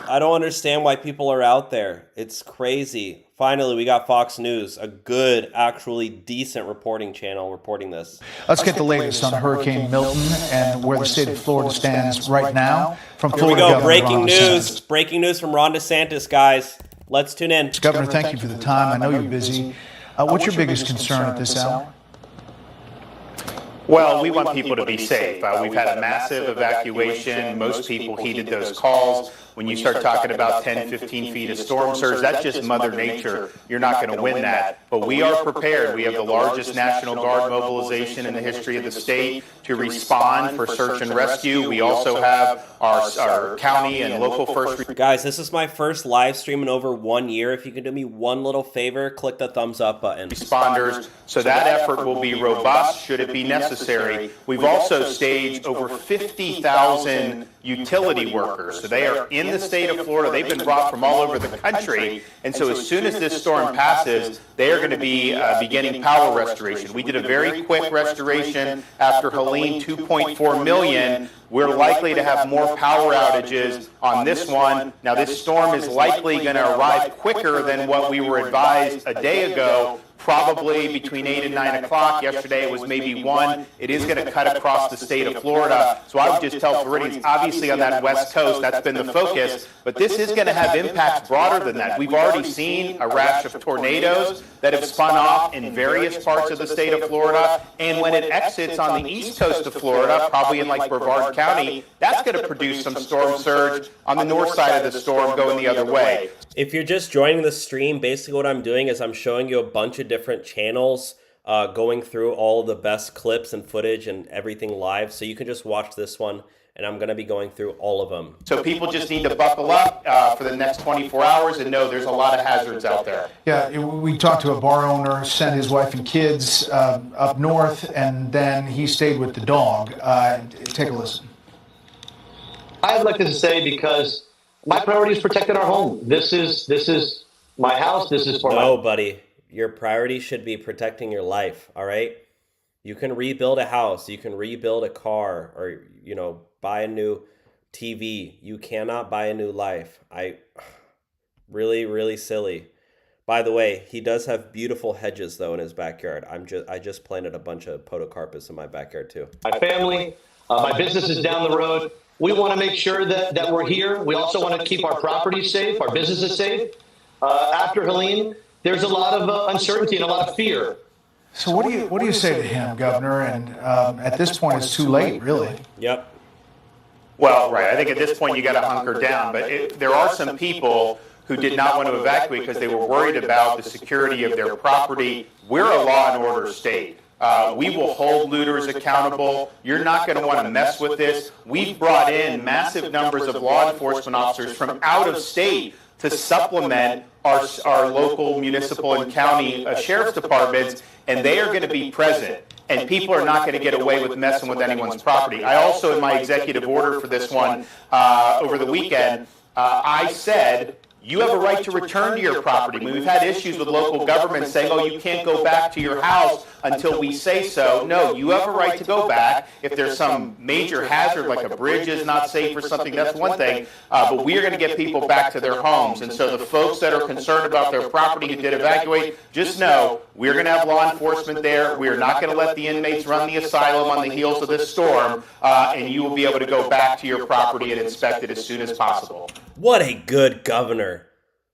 I don't understand why people are out there. It's crazy. Finally, we got Fox News, a good, actually decent reporting channel reporting this. Let's get the latest on Hurricane Milton and where the state of Florida stands right now. From Here we go, breaking news. Breaking news from Ron DeSantis, guys. Let's tune in. Governor, thank you for the time. I know you're busy. What's your biggest concern at this hour? Well, we want people to be safe. We've had a massive evacuation. Most people heeded those calls. When you start talking about 10, 15 feet of storm surge, that's just Mother Nature. You're not going to win that. But we are prepared. We have the largest National Guard mobilization in the history of the state to respond for search and rescue. We also have our county and local first. Guys, this is my first live stream in over 1 year. If you can do me one little favor, click the thumbs up button. Responders, so that effort will be robust should it be necessary. We've also staged over 50,000 utility workers. So they are in the state of Florida. They've been brought from all over the country. And so as soon as this storm passes, they are going to be beginning power restoration. We did a very quick restoration after Helene, 2.4 million. We're likely to have more power outages on this one. Now, this storm is likely going to arrive quicker than what we were advised a day ago, probably between 8 and 9 o'clock. Yesterday it was maybe 1. It is going to cut across the state of Florida. So I would just tell Floridians, obviously on that west coast, that's been the focus. But this is going to have impacts broader than that. We've already seen a rash of tornadoes that have spun off in various parts of the state of Florida. And when it exits on the east coast of Florida, probably in like Brevard County, that's going to produce some storm surge on the north side of the storm going the other way. If you're just joining the stream, basically what I'm doing is I'm showing you a bunch of different channels, going through all of the best clips and footage and everything live. So you can just watch this one, and I'm going to be going through all of them. So people just need to buckle up for the next 24 hours and know there's a lot of hazards out there. Yeah, we talked to a bar owner, sent his wife and kids up north, and then he stayed with the dog. Take a listen. I'd like to say, because my priority is protecting our home. This is my house. This is for No, buddy. Your priority should be protecting your life, all right? You can rebuild a house. You can rebuild a car or, buy a new TV. You cannot buy a new life. Really, really silly. By the way, he does have beautiful hedges, though, in his backyard. I just planted a bunch of podocarpus in my backyard, too. my family. My business is down the road. We want to make sure that we're here. We also want to keep our properties safe, our businesses safe. After Helene, there's a lot of uncertainty and a lot of fear. So what do you say to him, Governor? And at this point, it's too late, really. Yep. Well, right. I think at this point you got to hunker down. But there are some people who did not want to evacuate because they were worried about the security of their property. We're a law and order state. We will hold looters accountable. You're not going to want to mess with this. We've brought in massive numbers of law enforcement officers from out of state to supplement our local, municipal, and county sheriff's departments, and they are going to be present. And people are not going to get away with messing with anyone's property. I also, in my executive order for this one over the weekend, I said, you have a right to return to your property. I mean, we've had issues with local governments saying, oh, you can't go back to your house until we say so. No, you have a right to go back. If there's some major hazard, like a bridge is not safe or something, that's one thing. But we are going to get people back to their homes. And so the folks that are concerned about their property who did evacuate, just know we're going to have law enforcement there. We are not going to let the inmates run the asylum on the heels of this storm. And you will be able to go back to your property and inspect it as soon as possible. What a good governor.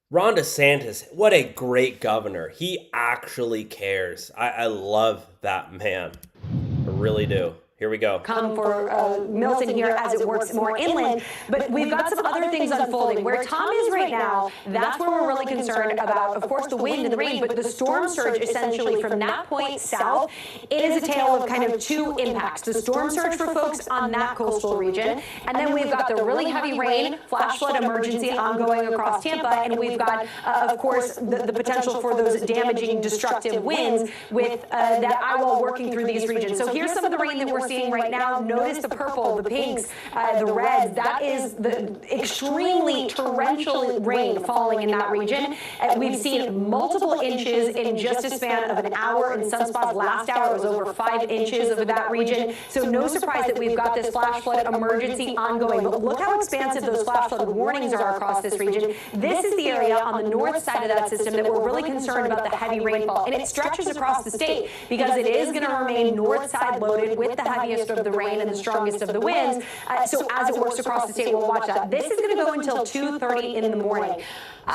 Ron DeSantis, what a great governor. He actually cares. I love that man. I really do. Here we go. Come for Milton here as it works more inland. But we've got some other things unfolding. Where Tom is right now, that's where we're really concerned about, of course, the wind and the rain, but the storm surge essentially from that point south. It is a tale of kind of two impacts. The storm surge for folks on that coastal region, and then we've got the really heavy rain, flash flood emergency ongoing across Tampa, and we've got, of course, the potential for those damaging, destructive winds with that eyewall working through these regions. So here's some of the rain that we're seeing right now. Notice the purple, the pinks, the reds. That is the extremely torrential rain falling in that region. We've seen multiple inches in just a span of an hour. In some spots last hour, it was over 5 inches over that region. So no surprise that we've got this flash flood emergency ongoing. But look how expansive those flash flood warnings are across this region. This is the area on the north side of that system that we're really concerned about the heavy rainfall. And it stretches across the state because it is going to remain north side loaded with the heaviest of the rain and the strongest of the winds. So as it works across the state, we'll watch that. This is going to go until 2:30 in the morning.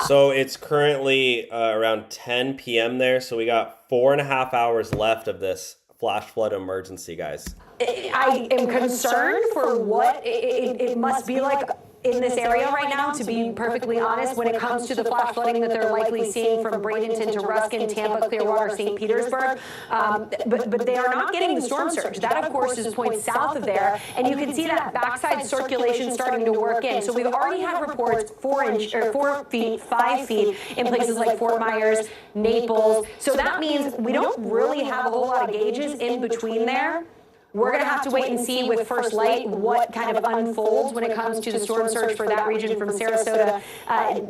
So it's currently around 10 p.m. there. So we got 4.5 hours left of this flash flood emergency, guys. I am concerned for what it must be like in this area right now, to be perfectly honest, when it comes to the flash flooding that they're likely seeing from Bradenton to Ruskin, Tampa, Clearwater, St. Petersburg. But they are not getting the storm surge. That, of course, is points south of there. And you can see that backside circulation starting to work in. So we've already had reports 4 feet, 5 feet in places like Fort Myers, Naples. So that means we don't really have a whole lot of gauges in between there. We're going to have to wait and see with first light what kind of unfolds when it comes to the storm surge for that region from Sarasota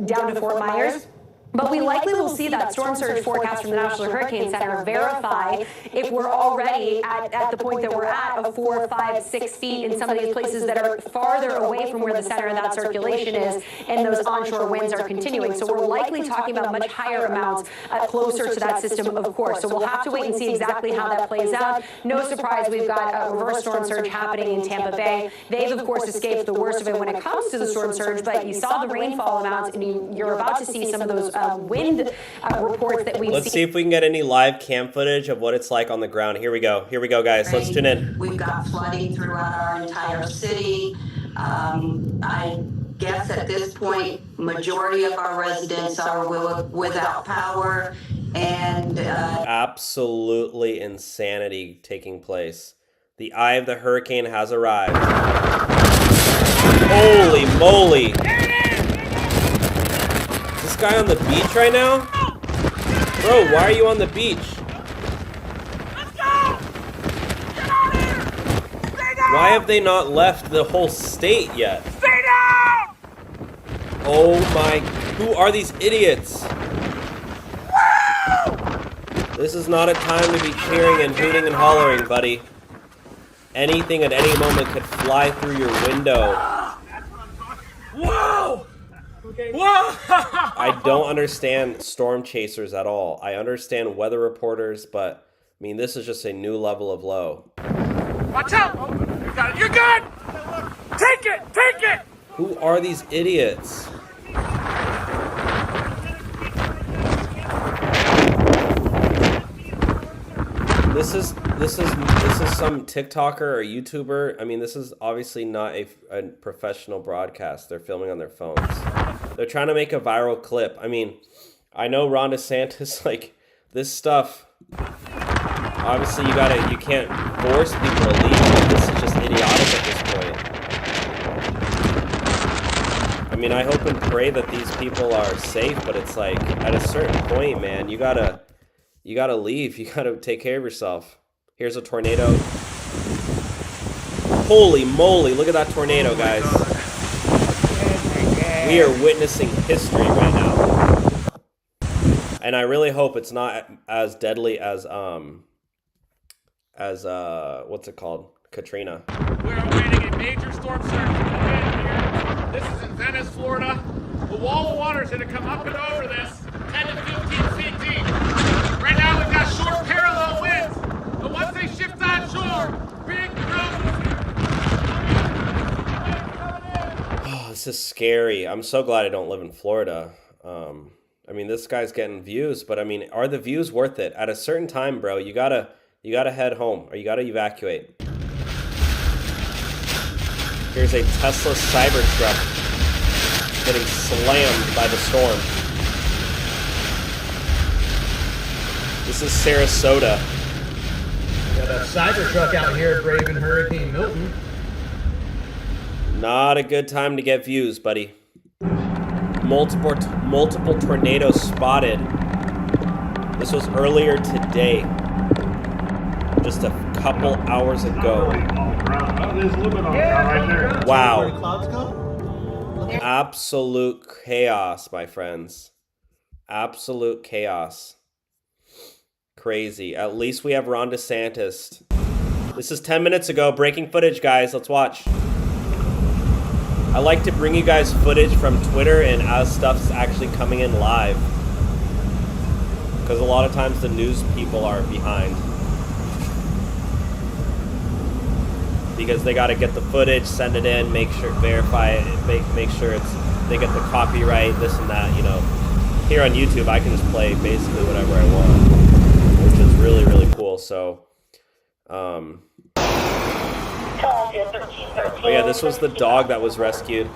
down to Fort Myers. But we likely will see that storm surge forecast from the National Hurricane Center verify if we're already at the point that we're at of 4, 5, 6 feet in some of these places that are farther away from where the center of that circulation is, and those onshore winds are continuing. So we're likely talking about much higher amounts closer to that system, of course. So we'll have to wait and see exactly how that plays out. No surprise, we've got a reverse storm surge happening in Tampa Bay. They've, of course, escaped the worst of it when it comes to the storm surge, but you saw the rainfall amounts, and you're about to see some of those wind reports that we've seen. Let's see if we can get any live cam footage of what it's like on the ground. Here we go. Here we go, guys. Let's tune in. We've got flooding throughout our entire city. I guess at this point, majority of our residents are without power, and absolutely insanity taking place. The eye of the hurricane has arrived. Holy moly! Is this guy on the beach right now? Bro, why are you on the beach? Why have they not left the whole state yet? Stay down! Oh my... Who are these idiots? This is not a time to be cheering and hooting and hollering, buddy. Anything at any moment could fly through your window. Whoa! Whoa! I don't understand storm chasers at all. I understand weather reporters, but I mean, this is just a new level of low. Watch out! You got it. You're good! Take it! Take it! Who are these idiots? this is some TikToker or YouTuber. I mean, this is obviously not a professional broadcast. They're filming on their phones. They're trying to make a viral clip. I mean, I know Ron DeSantis, like, this stuff, obviously you can't force people to leave, but this is just idiotic at this point. I mean, I hope and pray that these people are safe, but it's like, at a certain point, man, you gotta leave. You gotta take care of yourself. Here's a tornado. Holy moly, look at that tornado, guys. We are witnessing history right now. And I really hope it's not as deadly as what's it called? Katrina. We're awaiting a major storm surge to come in here. This is in Venice, Florida. The wall of water is going to come up and over this, 10 to 15 feet deep. Right now we've got short parallel winds, but once they shift onshore, big Oh, this is scary. I'm so glad I don't live in Florida. I mean, this guy's getting views, but I mean, are the views worth it? At a certain time, bro, you gotta head home, or you gotta evacuate. Here's a Tesla Cybertruck getting slammed by the storm. This is Sarasota. Got a Cybertruck out here braving Hurricane Milton. Not a good time to get views, buddy. Multiple tornadoes spotted. This was earlier today. Just a couple hours ago. Wow. Absolute chaos, my friends. Absolute chaos. Crazy. At least we have Ron DeSantis. This is 10 minutes ago. Breaking footage, guys. Let's watch. I like to bring you guys footage from Twitter and as stuff's actually coming in live. Because a lot of times the news people are behind. Because they got to get the footage, send it in, make sure, verify it, make sure they get the copyright, this and that, you know. Here on YouTube, I can just play basically whatever I want, which is really, really cool. So, oh yeah, this was the dog that was rescued.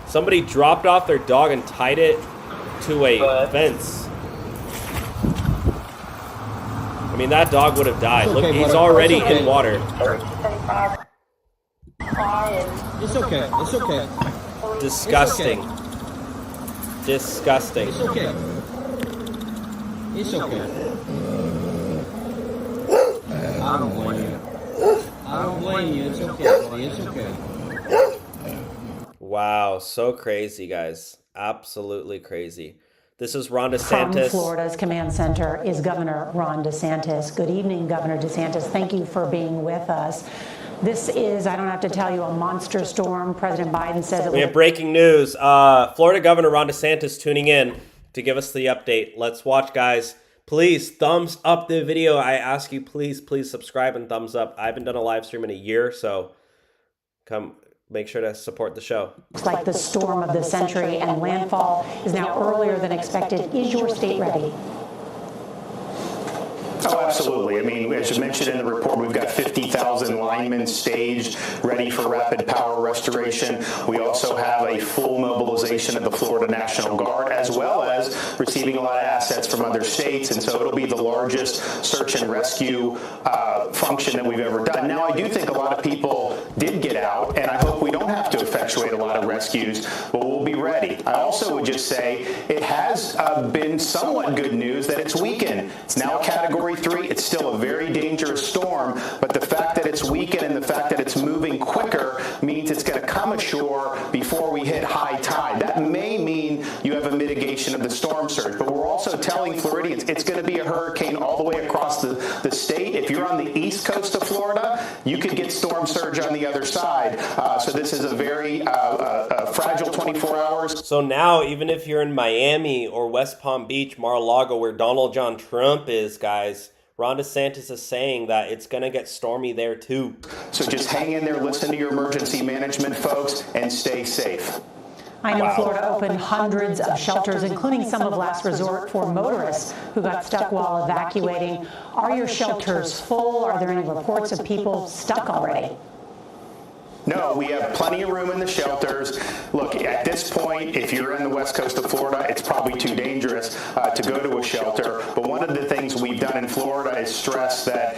Somebody dropped off their dog and tied it to a fence. I mean, that dog would have died. Look, he's already in water. It's okay. It's okay. Disgusting. Disgusting. It's okay. It's okay. I don't blame you. I don't blame you. It's okay. It's okay. Wow, so crazy, guys. Absolutely crazy. This is Ron DeSantis. From Florida's command center is Governor Ron DeSantis. Good evening, Governor DeSantis. Thank you for being with us. This is, I don't have to tell you, a monster storm. President Biden says we have breaking news. Florida Governor Ron DeSantis tuning in to give us the update. Let's watch, guys. Please thumbs up the video. I ask you, please subscribe and thumbs up. I haven't done a live stream in a year, so come. Make sure to support the show. Looks like the storm of the century, and landfall is now earlier than expected. Is your state ready? Oh, absolutely. I mean, as you mentioned in the report, we've got 50,000 linemen staged, ready for rapid power restoration. We also have a full mobilization of the Florida National Guard, as well as receiving a lot of assets from other states. And so it'll be the largest search and rescue function that we've ever done. Now, I do think a lot of people did get out, and I hope we don't have to effectuate a lot of rescues, but we'll be ready. I also would just say it has been somewhat good news that it's weakened. It's now a Category 3. It's still a very dangerous storm, but the fact that it's weakened and the fact that it's moving quicker means it's going to come ashore before we hit high tide. That may mean you have a mitigation of the storm surge, but we're also telling Floridians it's going to be a hurricane all the way across the state. If you're on the east coast of Florida, you could get storm surge on the other side. So this is a very fragile 24 hours. So now, even if you're in Miami or West Palm Beach, Mar-a-Lago, where Donald John Trump is, guys, Ron DeSantis is saying that it's going to get stormy there too. So just hang in there, listen to your emergency management folks, and stay safe. I know Florida opened hundreds of shelters, including some of last resort for motorists who got stuck while evacuating. Are your shelters full? Are there any reports of people stuck already? No, we have plenty of room in the shelters. Look, at this point, if you're in the west coast of Florida, it's probably too dangerous to go to a shelter. But one of the things we've done in Florida is stress that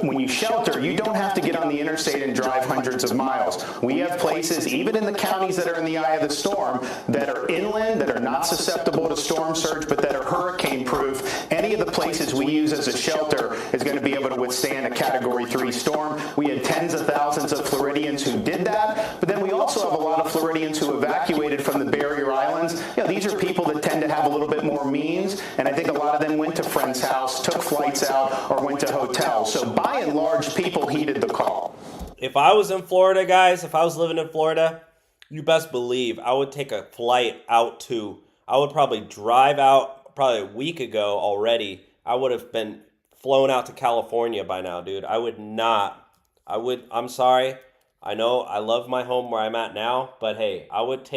when you shelter, you don't have to get on the interstate and drive hundreds of miles. We have places, even in the counties that are in the eye of the storm, that are inland, that are not susceptible to storm surge, but that are hurricane-proof. Any of the places we use as a shelter is going to be able to withstand a Category 3 storm. We had tens of thousands of Floridians who did that, but then we also have a lot of Floridians who evacuated from the barrier islands. You know, these are people that tend to have a little bit more means, and I think a lot of them went to friends' house, took flights out, or went to hotels. So by and large, people heeded the call. If I was in Florida, guys, if I was living in Florida, you best believe I would take a flight out to, I would probably drive out probably a week ago already. I would have been flown out to California by now, dude. I'm sorry. I know I love my home where I'm at now, but hey, I would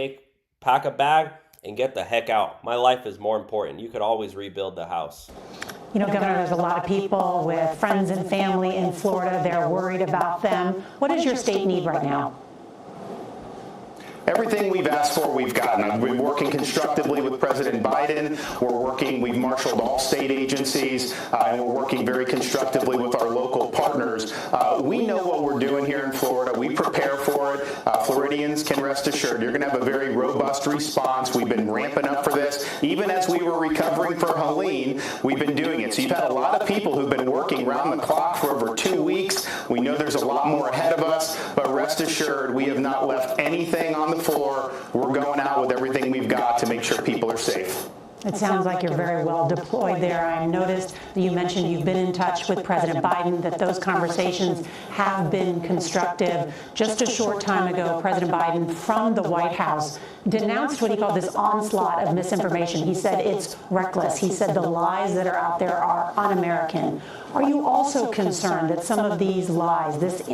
pack a bag and get the heck out. My life is more important. You could always rebuild the house. You know, Governor, there's a lot of people with friends and family in Florida. They're worried about them. What does your state need right now? Everything we've asked for, we've gotten. We're working constructively with President Biden. We've marshaled all state agencies, and we're working very constructively with our local partners. We know what we're doing here in Florida. We prepare for it. Floridians can rest assured you're going to have a very robust response. We've been ramping up for this. Even as we were recovering from Helene, we've been doing it. So you've had a lot of people who've been working round the clock for over 2 weeks. We know there's a lot more ahead of us, but rest assured we have not left anything on the floor. We're going out with everything we've got to make sure people are safe. It sounds like you're very well deployed there. I noticed that you mentioned you've been in touch with President Biden, that those conversations have been constructive. Just a short time ago, President Biden from the White House denounced what he called this onslaught of misinformation. He said it's reckless. He said the lies that are out there are un-American. Are you also concerned that some of these lies, this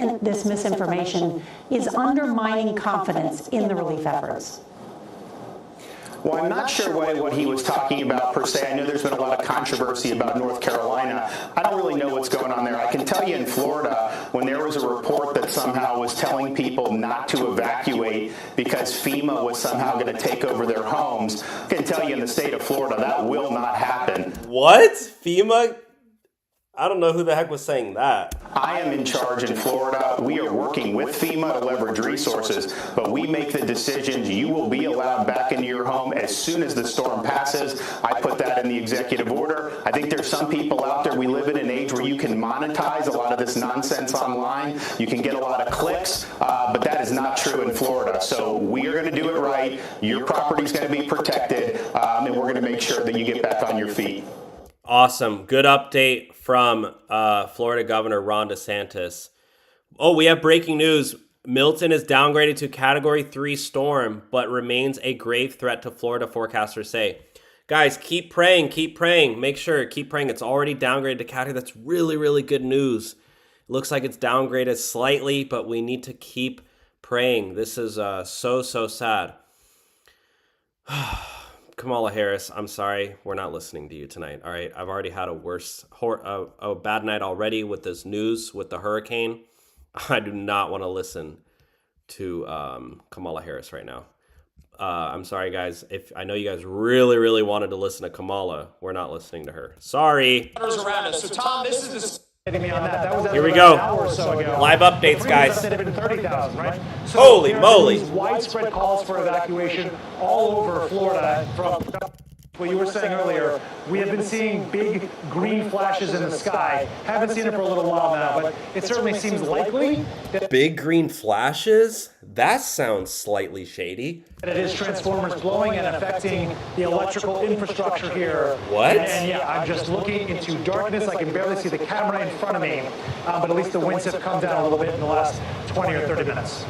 misinformation, is undermining confidence in the relief efforts? Well, I'm not sure what he was talking about per se. I know there's been a lot of controversy about North Carolina. I don't really know what's going on there. I can tell you in Florida, when there was a report that somehow was telling people not to evacuate because FEMA was somehow going to take over their homes, I can tell you in the state of Florida, that will not happen. What? FEMA? I don't know who the heck was saying that. I am in charge in Florida. We are working with FEMA to leverage resources, but we make the decisions. You will be allowed back into your home as soon as the storm passes. I put that in the executive order. I think there's some people out there. We live in an age where you can monetize a lot of this nonsense online. You can get a lot of clicks, but that is not true in Florida. So we are going to do it right. Your property is going to be protected, and we're going to make sure that you get back on your feet. Awesome. Good update from Florida Governor Ron DeSantis. Oh, we have breaking news. Milton is downgraded to Category 3 storm, but remains a grave threat to Florida, forecasters say. Guys, keep praying, keep praying. Make sure, keep praying. It's already downgraded to Category. That's really, really good news. It looks like it's downgraded slightly, but we need to keep praying. This is so sad. Kamala Harris, I'm sorry, we're not listening to you tonight. All right, I've already had a bad night already with this news with the hurricane. I do not want to listen to Kamala Harris right now. I'm sorry, guys. If I know you guys really, really wanted to listen to Kamala, we're not listening to her. Sorry. Around us. So Tom, this is Here we go. Live updates, guys. 30,000, right? So Holy moly. Widespread calls for evacuation all over Florida from what you were saying earlier. We have been seeing big green flashes in the sky. Haven't seen it for a little while now, but it certainly seems likely that Big green flashes? That sounds slightly shady. it is transformers blowing and affecting the electrical infrastructure here. What? And yeah, I'm just looking into darkness. I can barely see the camera in front of me, but at least the winds have come down a little bit in the last 20 or 30 minutes.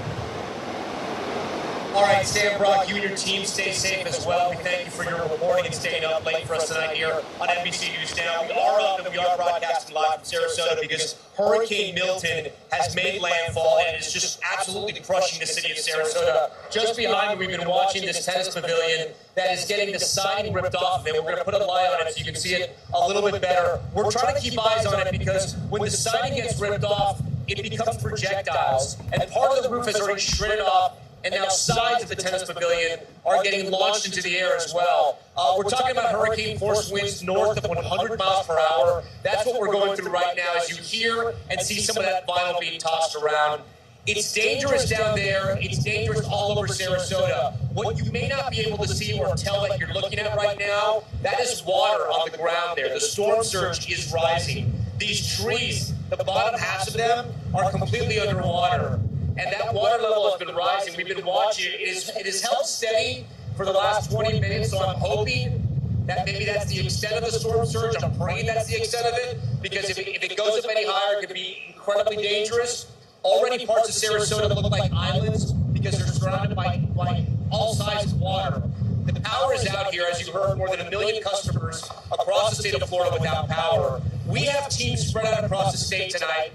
All right, Sam Brock, you and your team stay safe as well. We thank you for your reporting and staying up late for us tonight here on NBC News Now. We are up and we are broadcasting live from Sarasota because Hurricane Milton has made landfall and is just absolutely crushing the city of Sarasota. Just behind me, we've been watching this tennis pavilion that is getting the siding ripped off of it. We're going to put a light on it so you can see it a little bit better. We're trying to keep eyes on it because when the siding gets ripped off, it becomes projectiles. And part of the roof has already shredded off. And now sides of the tennis pavilion are getting launched into the air as well. We're talking about hurricane force winds north of 100 miles per hour. That's what we're going through right now as you hear and see some of that vinyl being tossed around. It's dangerous down there. It's dangerous all over Sarasota. What you may not be able to see or tell that you're looking at right now, that is water on the ground there. The storm surge is rising. These trees, the bottom halves of them are completely underwater. And that water level has been rising. We've been watching it. It has held steady for the last 20 minutes, so I'm hoping that maybe that's the extent of the storm surge. I'm praying that's the extent of it, because if it goes up any higher, it could be incredibly dangerous. Already parts of Sarasota look like islands because they're surrounded by all sides of water. The power is out here, as you heard, more than 1 million customers across the state of Florida without power. We have teams spread out across the state tonight.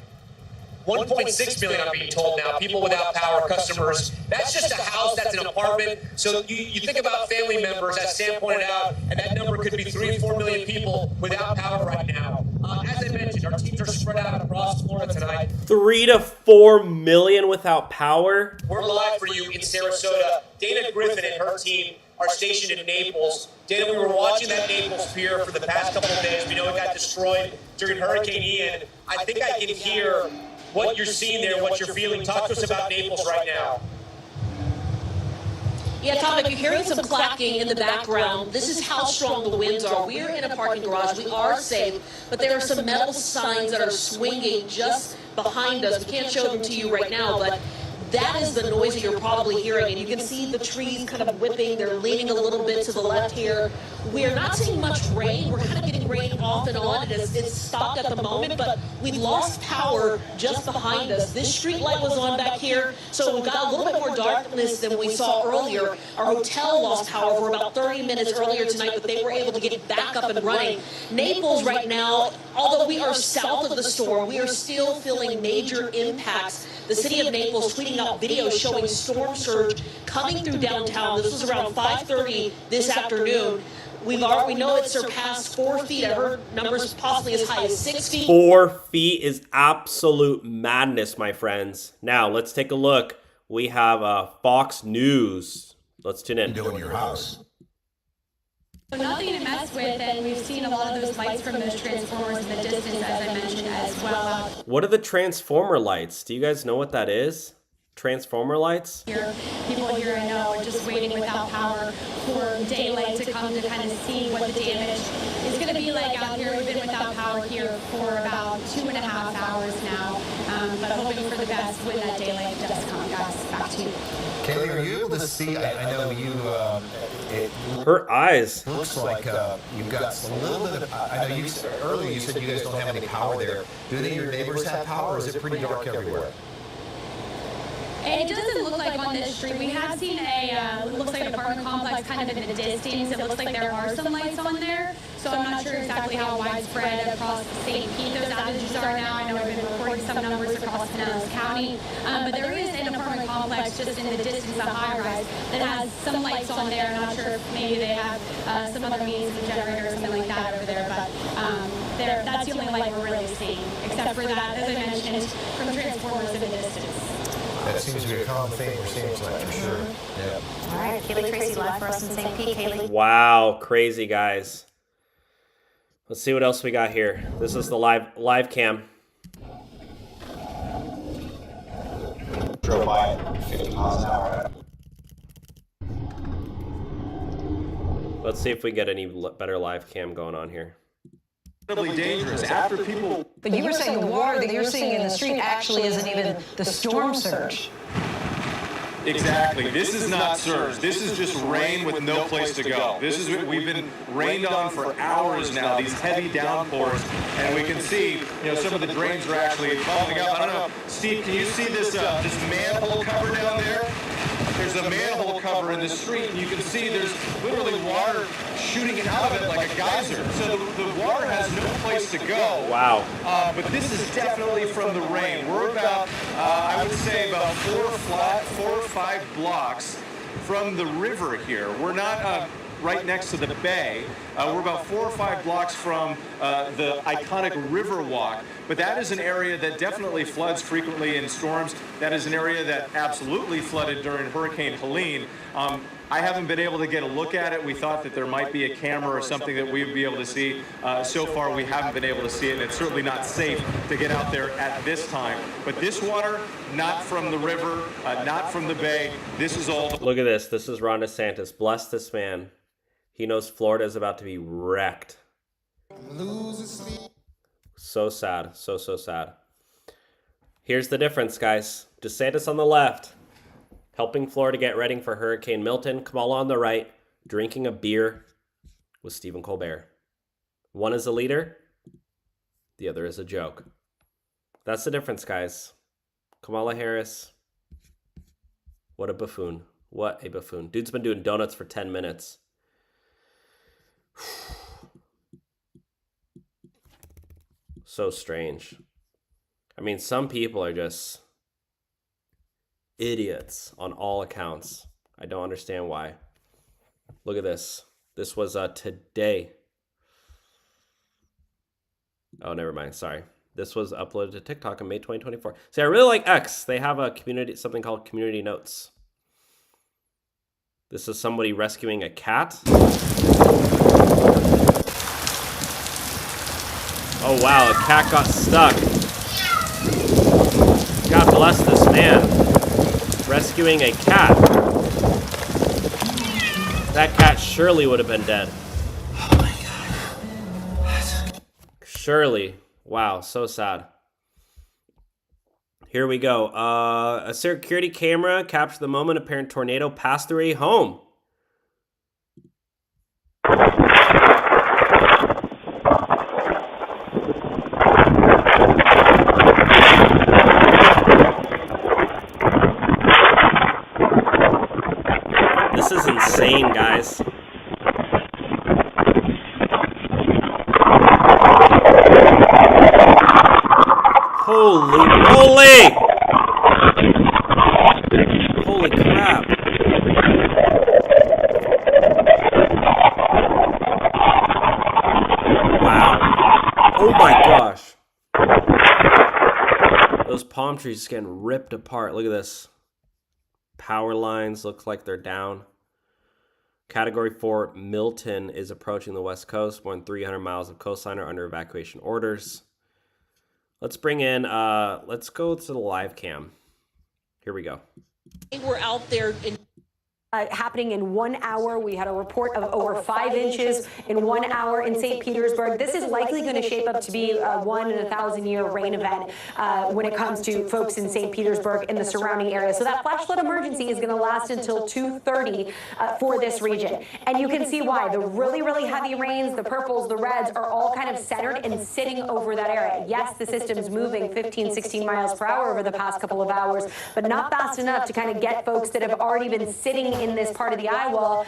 1.6 million, I'm being told now, people without power, customers. That's just a house, that's an apartment. So you think about family members, as Sam pointed out, and that number could be 3 or 4 million people without power right now. As I mentioned, our teams are spread out across Florida tonight. 3 to 4 million without power? We're live for you in Sarasota. Dana Griffin and her team are stationed in Naples. Dana, we were watching that Naples pier for the past couple of days. We know it got destroyed during Hurricane Ian. I think I can hear what you're seeing there, what you're feeling. Talk to us about Naples right now. Yeah, Tom, if you're hearing some clacking in the background, this is how strong the winds are. We're in a parking garage. We are safe, but there are some metal signs that are swinging just behind us. We can't show them to you right now, but that is the noise that you're probably hearing. And you can see the trees kind of whipping. They're leaning a little bit to the left here. We're not seeing much rain. We're kind of getting rain off and on. It's stopped at the moment, but we've lost power just behind us. This street light was on back here, so we've got a little bit more darkness than we saw earlier. Our hotel lost power for about 30 minutes earlier tonight, but they were able to get it back up and running. Naples right now, although we are south of the storm, we are still feeling major impacts. The city of Naples tweeting out videos showing storm surge coming through downtown. This was around 5:30 this afternoon. We know it surpassed 4 feet. I heard numbers possibly as high as 6 feet. 4 feet is absolute madness, my friends. Now, let's take a look. We have Fox News. Let's tune in. In your house. Nothing to mess with, and we've seen a lot of those lights from those transformers in the distance, as I mentioned, as well. What are the transformer lights? Do you guys know what that is? Transformer lights? People here I know are just waiting without power for daylight to come to kind of see what the damage is going to be like out here. We've been without power here for about 2.5 hours now, but hoping for the best when that daylight does come. Guys, back to you. Kaylee, are you able to see? I know you. Her eyes. Looks like you've got a little bit of. I know earlier you said you guys don't have any power there. Do any of your neighbors have power, or is it pretty dark everywhere? It doesn't look like on this street. We have seen it looks like an apartment complex kind of in the distance. It looks like there are some lights on there. So I'm not sure exactly how widespread across St. Pete those outages are now. I know we've been reporting some numbers across Pinellas County. But there is an apartment complex just in the distance, a high-rise, that has some lights on there. I'm not sure if maybe they have some other means of generator or something like that over there. But that's the only light we're really seeing, except for that, as I mentioned, from transformers in the distance. That seems to be a common thing we're seeing tonight, for sure. Yeah. All right, Kaylee Tracy live for us in St. Pete. Kaylee. Wow, crazy guys. Let's see what else we got here. This is the live cam. Drove by at 50 miles an hour. Let's see if we get any better live cam going on here. Dangerous after people. But you were saying the water that you're seeing in the street actually isn't even the storm surge. Exactly. This is not surge. This is just rain with no place to go. We've been rained on for hours now, these heavy downpours, and we can see, some of the drains are actually bubbling up. I don't know, Steve, can you see this manhole cover down there? There's a manhole cover in the street, and you can see there's literally water shooting out of it like a geyser. So the water has no place to go. Wow. But this is definitely from the rain. We're about, I would say, about 4 or 5 blocks from the river here. We're not right next to the bay. We're about 4 or 5 blocks from the iconic river walk, but that is an area that definitely floods frequently in storms. That is an area that absolutely flooded during Hurricane Helene. I haven't been able to get a look at it. We thought that there might be a camera or something that we would be able to see. So far, we haven't been able to see it, and it's certainly not safe to get out there at this time. But this water, not from the river, not from the bay. This is all. Look at this. This is Ron DeSantis. Bless this man. He knows Florida is about to be wrecked. So sad. So sad. Here's the difference, guys. DeSantis on the left, helping Florida get ready for Hurricane Milton. Kamala on the right, drinking a beer with Stephen Colbert. One is a leader, the other is a joke. That's the difference, guys. Kamala Harris, what a buffoon. What a buffoon. Dude's been doing donuts for 10 minutes. So strange. I mean, some people are just idiots on all accounts. I don't understand why. Look at this. This was today. Oh, never mind. Sorry. This was uploaded to TikTok in May 2024. See, I really like X. They have a community, something called Community Notes. This is somebody rescuing a cat. Oh wow, a cat got stuck. God bless this man. Rescuing a cat. That cat surely would have been dead. Oh my God. Surely. Wow, so sad. Here we go. A security camera captured the moment a apparent tornado passed through a home. This is insane, guys. Holy moly! Holy crap. Wow. Oh my gosh. Those palm trees just getting ripped apart. Look at this. Power lines look like they're down. Category 4, Milton is approaching the west coast. More than 300 miles of coastline are under evacuation orders. Let's bring in, let's go to the live cam. Here we go. We're out there in happening in 1 hour. We had a report of over 5 inches in 1 hour in St. Petersburg. This is likely going to shape up to be a 1 in a 1,000-year rain event when it comes to folks in St. Petersburg and the surrounding area. So that flash flood emergency is going to last until 2:30 for this region. And you can see why. The really, really heavy rains, the purples, the reds are all kind of centered and sitting over that area. Yes, the system's moving 15, 16 miles per hour over the past couple of hours, but not fast enough to kind of get folks that have already been sitting in this part of the eye wall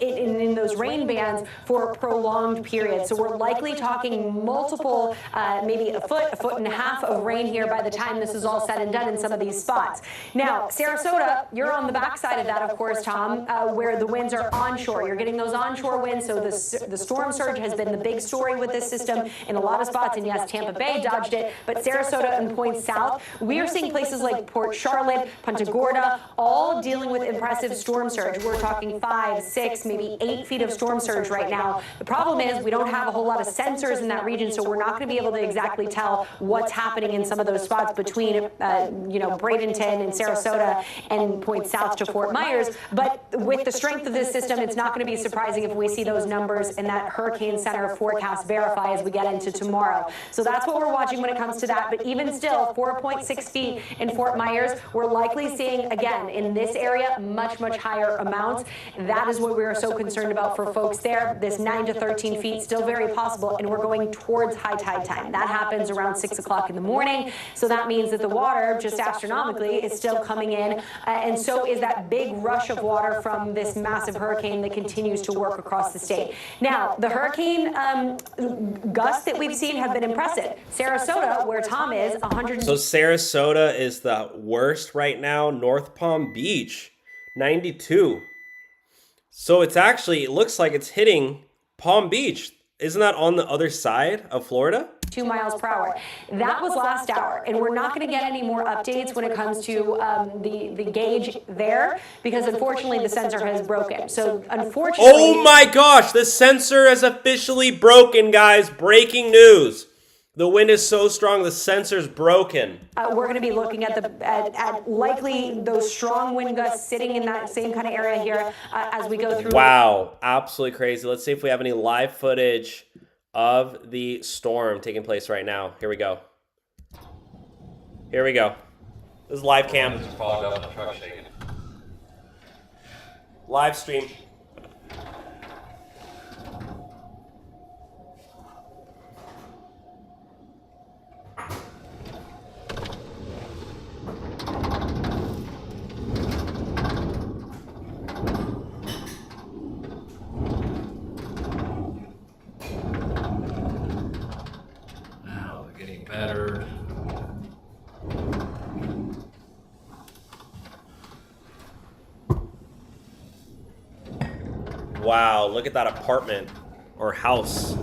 in those rain bands for a prolonged period. So we're likely talking multiple, maybe a foot and a half of rain here by the time this is all said and done in some of these spots. Now, Sarasota, you're on the backside of that, of course, Tom, where the winds are onshore. You're getting those onshore winds, so the storm surge has been the big story with this system in a lot of spots, and yes, Tampa Bay dodged it, but Sarasota and points south, we are seeing places like Port Charlotte, Punta Gorda, all dealing with impressive storm surge. We're talking 5, 6, maybe 8 feet of storm surge right now. The problem is we don't have a whole lot of sensors in that region, so we're not going to be able to exactly tell what's happening in some of those spots between, Bradenton and Sarasota and point south to Fort Myers. But with the strength of this system, it's not going to be surprising if we see those numbers and that Hurricane Center forecast verify as we get into tomorrow. So that's what we're watching when it comes to that. But even still, 4.6 feet in Fort Myers, we're likely seeing, again, in this area, much, much higher amounts. That is what we are so concerned about for folks there. This 9 to 13 feet still very possible, and we're going towards high tide time. That happens around 6 o'clock in the morning, so that means that the water, just astronomically, is still coming in, and so is that big rush of water from this massive hurricane that continues to work across the state. Now, the hurricane gusts that we've seen have been impressive. Sarasota, where Tom is, 100. So Sarasota is the worst right now. North Palm Beach, 92. So it's actually, it looks like it's hitting Palm Beach. Isn't that on the other side of Florida? 2 miles per hour. That was last hour, and we're not going to get any more updates when it comes to the gauge there, because unfortunately the sensor has broken. So unfortunately, oh my gosh, the sensor has officially broken, guys. Breaking news. The wind is so strong, the sensor's broken. we're going to be looking at at likely those strong wind gusts sitting in that same kind of area here as we go through. Wow, absolutely crazy. Let's see if we have any live footage of the storm taking place right now. Here we go. Here we go. This is live cam. Live stream. Better. Wow, look at that apartment or house.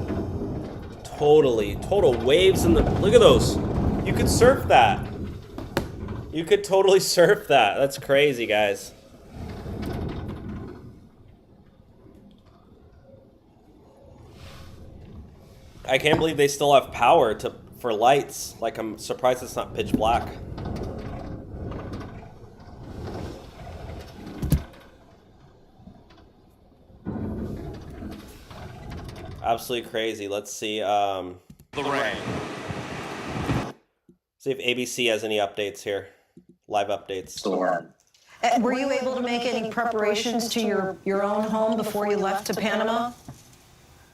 Total waves in the, look at those. You could surf that. You could totally surf that. That's crazy, guys. I can't believe they still have power for lights. Like, I'm surprised it's not pitch black. Absolutely crazy. Let's see. The rain. See if ABC has any updates here. Live updates. Storm. Were you able to make any preparations to your own home before you left to Panama?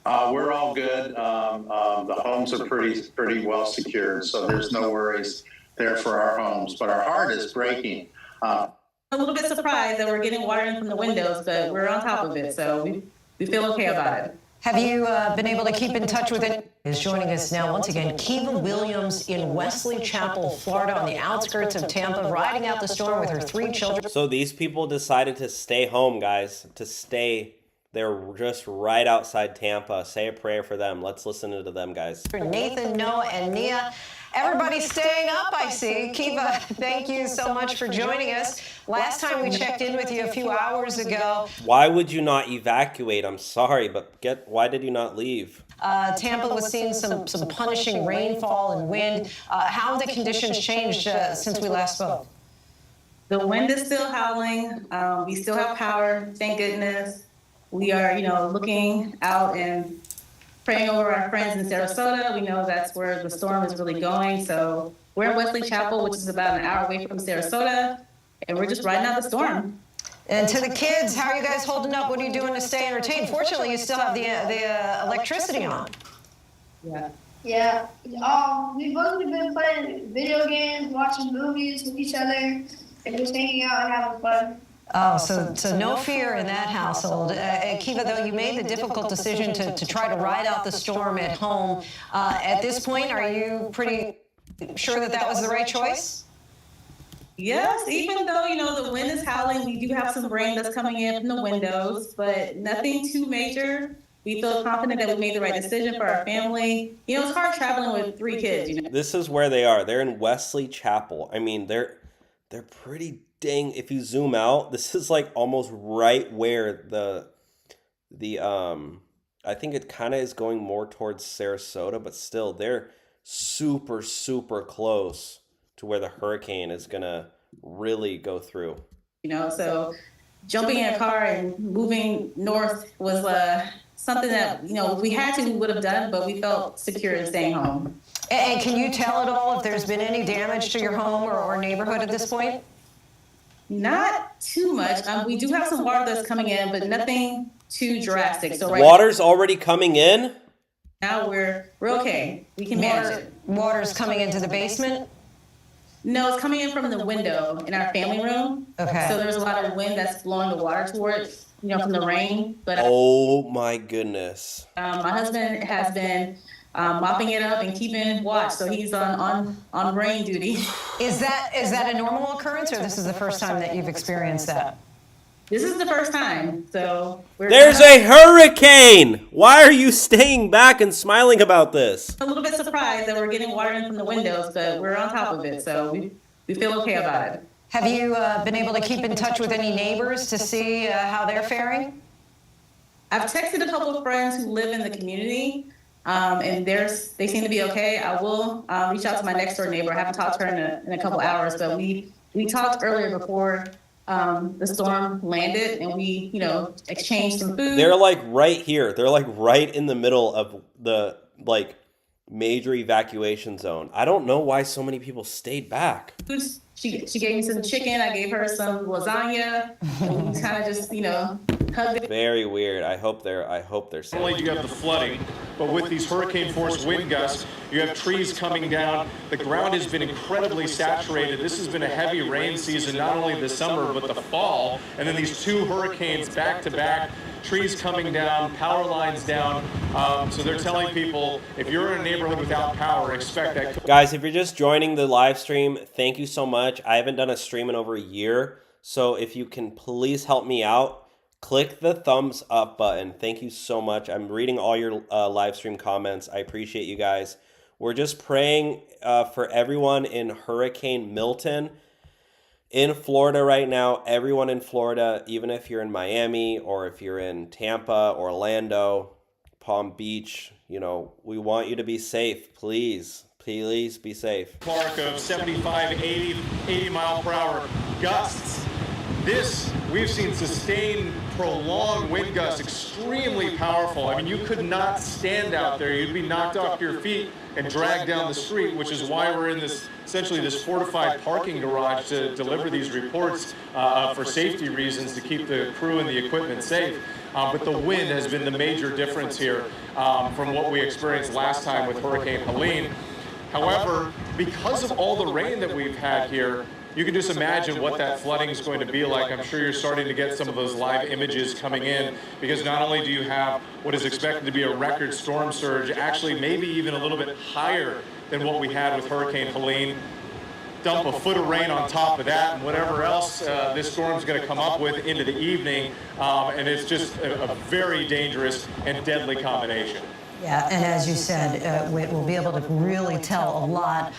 We're all good. The homes are pretty well secured, so there's no worries there for our homes. But our heart is breaking. A little bit surprised that we're getting water in from the windows, but we're on top of it, so we feel okay about it. Have you been able to keep in touch with it? Is joining us now once again, Kiva Williams in Wesley Chapel, Florida, on the outskirts of Tampa, riding out the storm with her 3 children. So these people decided to stay home, guys, to stay. They're just right outside Tampa. Say a prayer for them. Let's listen to them, guys. Nathan, Noah, and Nia. Everybody's staying up, I see. Kiva, thank you so much for joining us. Last time we checked in with you a few hours ago. Why would you not evacuate? I'm sorry, but why did you not leave? Tampa was seeing some punishing rainfall and wind. How have the conditions changed since we last spoke? The wind is still howling. We still have power, thank goodness. We are, looking out and praying over our friends in Sarasota. We know that's where the storm is really going. So we're in Wesley Chapel, which is about an hour away from Sarasota, and we're just riding out the storm. And to the kids, how are you guys holding up? What are you doing to stay entertained? Fortunately, you still have the electricity on. Yeah. We've mostly been playing video games, watching movies with each other, and just hanging out and having fun. Oh, so no fear in that household. Kiva, though, you made the difficult decision to try to ride out the storm at home. At this point, are you pretty sure that was the right choice? Yes, even though, the wind is howling, we do have some rain that's coming in from the windows, but nothing too major. We feel confident that we made the right decision for our family. It's hard traveling with 3 kids, This is where they are. They're in Wesley Chapel. I mean, they're pretty dang, if you zoom out, this is like almost right where the I think it kind of is going more towards Sarasota, but still they're super close to where the hurricane is gonna really go through. So jumping in a car and moving north was something that if we had to, we would have done, but we felt secure in staying home. And can you tell at all if there's been any damage to your home or neighborhood at this point? Not too much. We do have some water that's coming in, but nothing too drastic. So Water's already coming in? now we're okay. We can manage it. Water's coming into the basement? No, it's coming in from the window in our family room. Okay. So there's a lot of wind that's blowing the water towards, from the rain. But oh my goodness. my husband has been mopping it up and keeping watch, so he's on rain duty. Is that a normal occurrence, or this is the first time that you've experienced that? This is the first time, so there's a hurricane! Why are you staying back and smiling about this? a little bit surprised that we're getting water in from the windows, but we're on top of it, so we feel okay about it. Have you been able to keep in touch with any neighbors to see how they're faring? I've texted a couple of friends who live in the community, and they seem to be okay. I will reach out to my next door neighbor. I haven't talked to her in a couple hours, but we talked earlier before the storm landed, and we exchanged some food. They're like right here. They're like right in the middle of the major evacuation zone. I don't know why so many people stayed back. She gave me some chicken. I gave her some lasagna. And we kind of just hugged it. Very weird. I hope they're safe. Not only do you have the flooding, but with these hurricane-force wind gusts, you have trees coming down. The ground has been incredibly saturated. This has been a heavy rain season, not only this summer, but the fall. And then these two hurricanes back-to-back, trees coming down, power lines down. So they're telling people, if you're in a neighborhood without power, expect that. Guys, if you're just joining the live stream, thank you so much. I haven't done a stream in over a year. So if you can please help me out, click the thumbs up button. Thank you so much. I'm reading all your live stream comments. I appreciate you guys. We're just praying for everyone in Hurricane Milton in Florida right now. Everyone in Florida, even if you're in Miami or if you're in Tampa, Orlando, Palm Beach, we want you to be safe. Please be safe. Park of 75, 80 mile per hour gusts. This, we've seen sustained, prolonged wind gusts, extremely powerful. I mean, you could not stand out there. You'd be knocked off your feet and dragged down the street, which is why we're in essentially this fortified parking garage to deliver these reports for safety reasons, to keep the crew and the equipment safe. But the wind has been the major difference here from what we experienced last time with Hurricane Helene. However, because of all the rain that we've had here, you can just imagine what that flooding is going to be like. I'm sure you're starting to get some of those live images coming in, because not only do you have what is expected to be a record storm surge, actually maybe even a little bit higher than what we had with Hurricane Helene. Dump a foot of rain on top of that, and whatever else this storm's going to come up with into the evening, and it's just a very dangerous and deadly combination. Yeah, and as you said, we'll be able to really tell a lot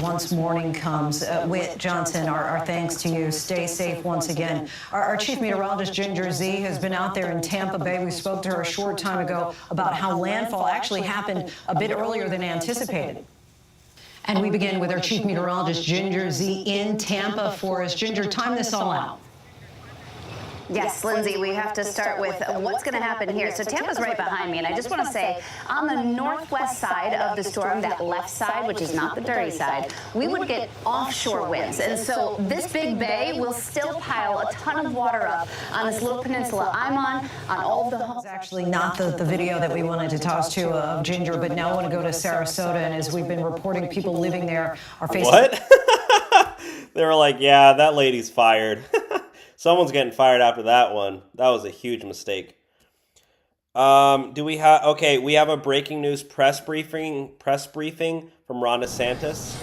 once morning comes. Whit Johnson, our thanks to you. Stay safe once again. Our chief meteorologist, Ginger Z, has been out there in Tampa Bay. We spoke to her a short time ago about how landfall actually happened a bit earlier than anticipated. And we begin with our chief meteorologist, Ginger Z, in Tampa for us. Ginger, time this all out. Yes, Lindsay, we have to start with what's going to happen here. So Tampa's right behind me, and I just want to say, on the northwest side of the storm, that left side, which is not the dirty side, we would get offshore winds. And so this big bay will still pile a ton of water up on this little peninsula I'm on all of the homes. It's actually not the video that we wanted to toss to of Ginger, but now I want to go to Sarasota, and as we've been reporting, people living there are facing... What? They were like, yeah, that lady's fired. Someone's getting fired after that one. That was a huge mistake. Do we have... Okay, we have a breaking news press briefing from Ron DeSantis.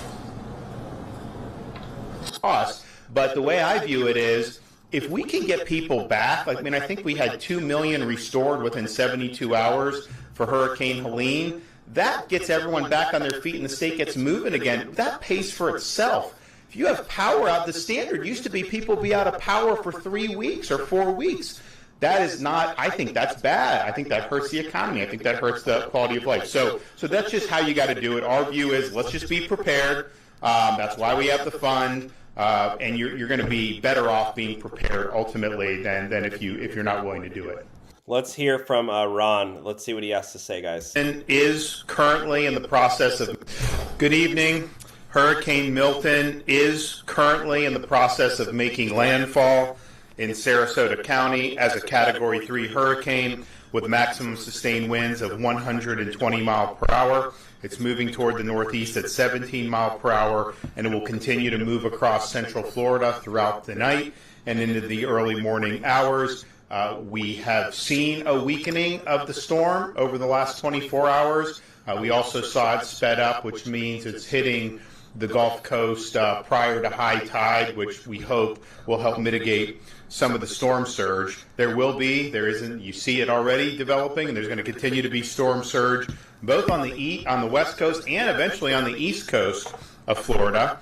Us, but the way I view it is, if we can get people back, I think we had 2 million restored within 72 hours for Hurricane Helene. That gets everyone back on their feet and the state gets moving again. That pays for itself. If you have power out, the standard used to be people be out of power for 3 weeks or 4 weeks. That is not, I think that's bad. I think that hurts the economy. I think that hurts the quality of life. So that's just how you got to do it. Our view is, let's just be prepared. That's why we have the fund. And you're going to be better off being prepared ultimately than if you're not willing to do it. Let's hear from Ron. Let's see what he has to say, guys. And is currently in the process of... Good evening. Hurricane Milton is currently in the process of making landfall in Sarasota County as a Category 3 hurricane with maximum sustained winds of 120 miles per hour. It's moving toward the northeast at 17 miles per hour, and it will continue to move across central Florida throughout the night and into the early morning hours. We have seen a weakening of the storm over the last 24 hours. We also saw it sped up, which means it's hitting the Gulf Coast prior to high tide, which we hope will help mitigate some of the storm surge. You see it already developing, and there's going to continue to be storm surge both on the west coast and eventually on the east coast of Florida.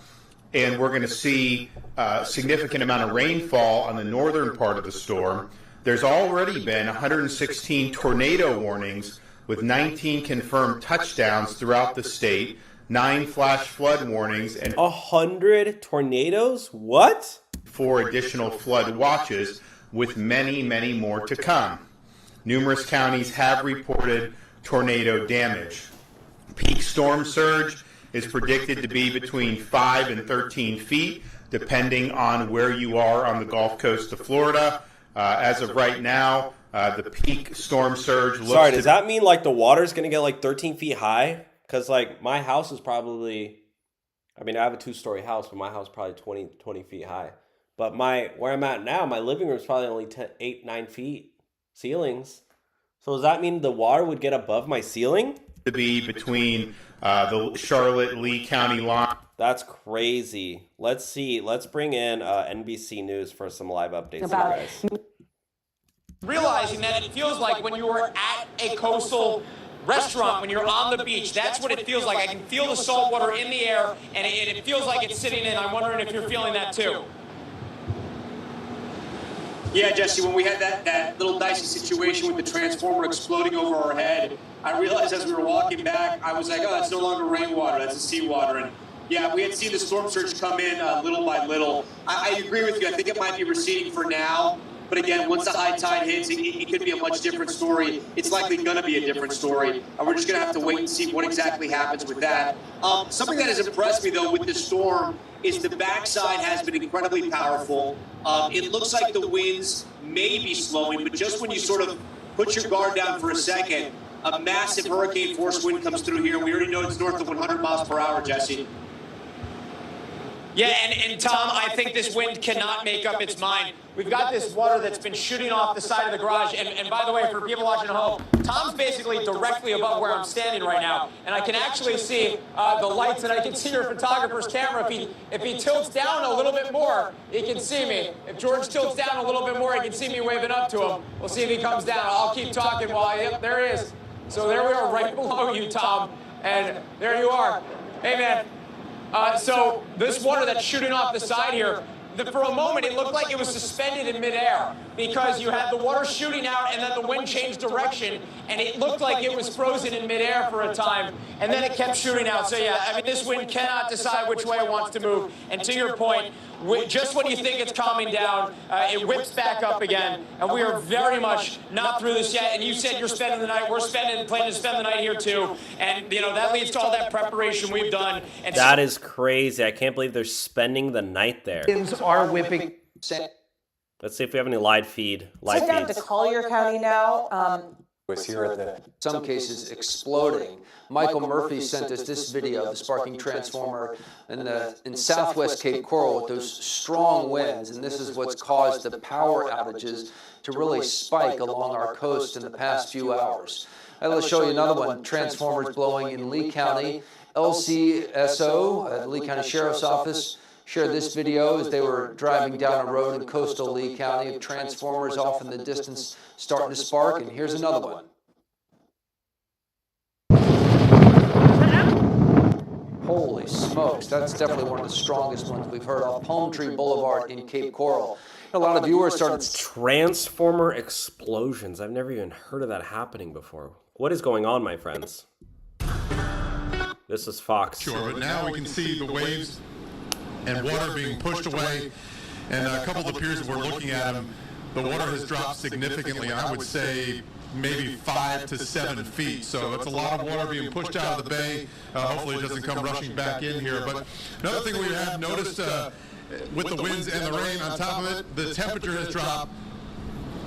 And we're going to see a significant amount of rainfall on the northern part of the storm. There's already been 116 tornado warnings with 19 confirmed touchdowns throughout the state, 9 flash flood warnings, and 100 tornadoes? What? 4 additional flood watches, with many, many more to come. Numerous counties have reported tornado damage. Peak storm surge is predicted to be between 5 and 13 feet, depending on where you are on the Gulf Coast of Florida. As of right now, the peak storm surge looks Sorry, does that mean like the water's going to get like 13 feet high? Because like my house is probably, I mean, I have a 2-story house, but my house is probably 20 feet high. But where I'm at now, my living room is probably only 8-9 feet ceilings. So does that mean the water would get above my ceiling? To be between the Charlotte-Lee County line. That's crazy. Let's see. Let's bring in NBC News for some live updates About here, guys. Realizing that it feels like when you are at a coastal restaurant, when you're on the beach, that's what it feels like. I can feel the salt water in the air, and it feels like it's sitting in. I'm wondering if you're feeling that too. Yeah, Jesse, when we had that little dicey situation with the transformer exploding over our head, I realized as we were walking back, I was like, oh, that's no longer rainwater, that's the seawater. And yeah, we had seen the storm surge come in little by little. I agree with you. I think it might be receding for now. But again, once the high tide hits, it could be a much different story. It's likely going to be a different story. And we're just going to have to wait and see what exactly happens with that. Something that has impressed me, though, with the storm is the backside has been incredibly powerful. It looks like the winds may be slowing, but just when you sort of put your guard down for a second, a massive hurricane force wind comes through here. We already know it's north of 100 miles per hour, Jesse. Yeah, and Tom, I think this wind cannot make up its mind. We've got this water that's been shooting off the side of the garage. And by the way, for people watching at home, Tom's basically directly above where I'm standing right now. And I can actually see the lights, and I can see your photographer's camera. If he tilts down a little bit more, he can see me. If George tilts down a little bit more, he can see me waving up to him. We'll see if he comes down. I'll keep talking while yep, there he is. So there we are right below you, Tom. And there you are. Hey, man. So this water that's shooting off the side here, for a moment it looked like it was suspended in midair because you had the water shooting out and then the wind changed direction and it looked like it was frozen in midair for a time and then it kept shooting out. So yeah, I mean, this wind cannot decide which way it wants to move. And to your point, just when you think it's calming down, it whips back up again. And we are very much not through this yet. And you said you're spending the night. We're planning to spend the night here too. And, you know, that leads to all that preparation we've done. And that is crazy. I can't believe they're spending the night there. Are whipping. Let's see if we have any live feeds. Check out to Collier County now. Was here at the some cases exploding. Michael Murphy sent us this video of the sparking transformer in southwest Cape Coral with those strong winds, and this is what's caused the power outages to really spike along our coast in the past few hours. Let's show you another one. Transformers blowing in Lee County. LCSO, the Lee County Sheriff's Office, shared this video as they were driving down a road in coastal Lee County of transformers off in the distance starting to spark, and here's another one. Holy smokes, that's definitely one of the strongest ones we've heard off Palm Tree Boulevard in Cape Coral. A lot of viewers started... Transformer explosions. I've never even heard of that happening before. What is going on, my friends? This is Fox. Sure, but now we can see the waves and water being pushed away, and a couple of the piers we're looking at them, the water has dropped significantly. I would say maybe 5 to 7 feet. So it's a lot of water being pushed out of the bay. Hopefully it doesn't come rushing back in here. But another thing we have noticed with the winds and the rain on top of it, the temperature has dropped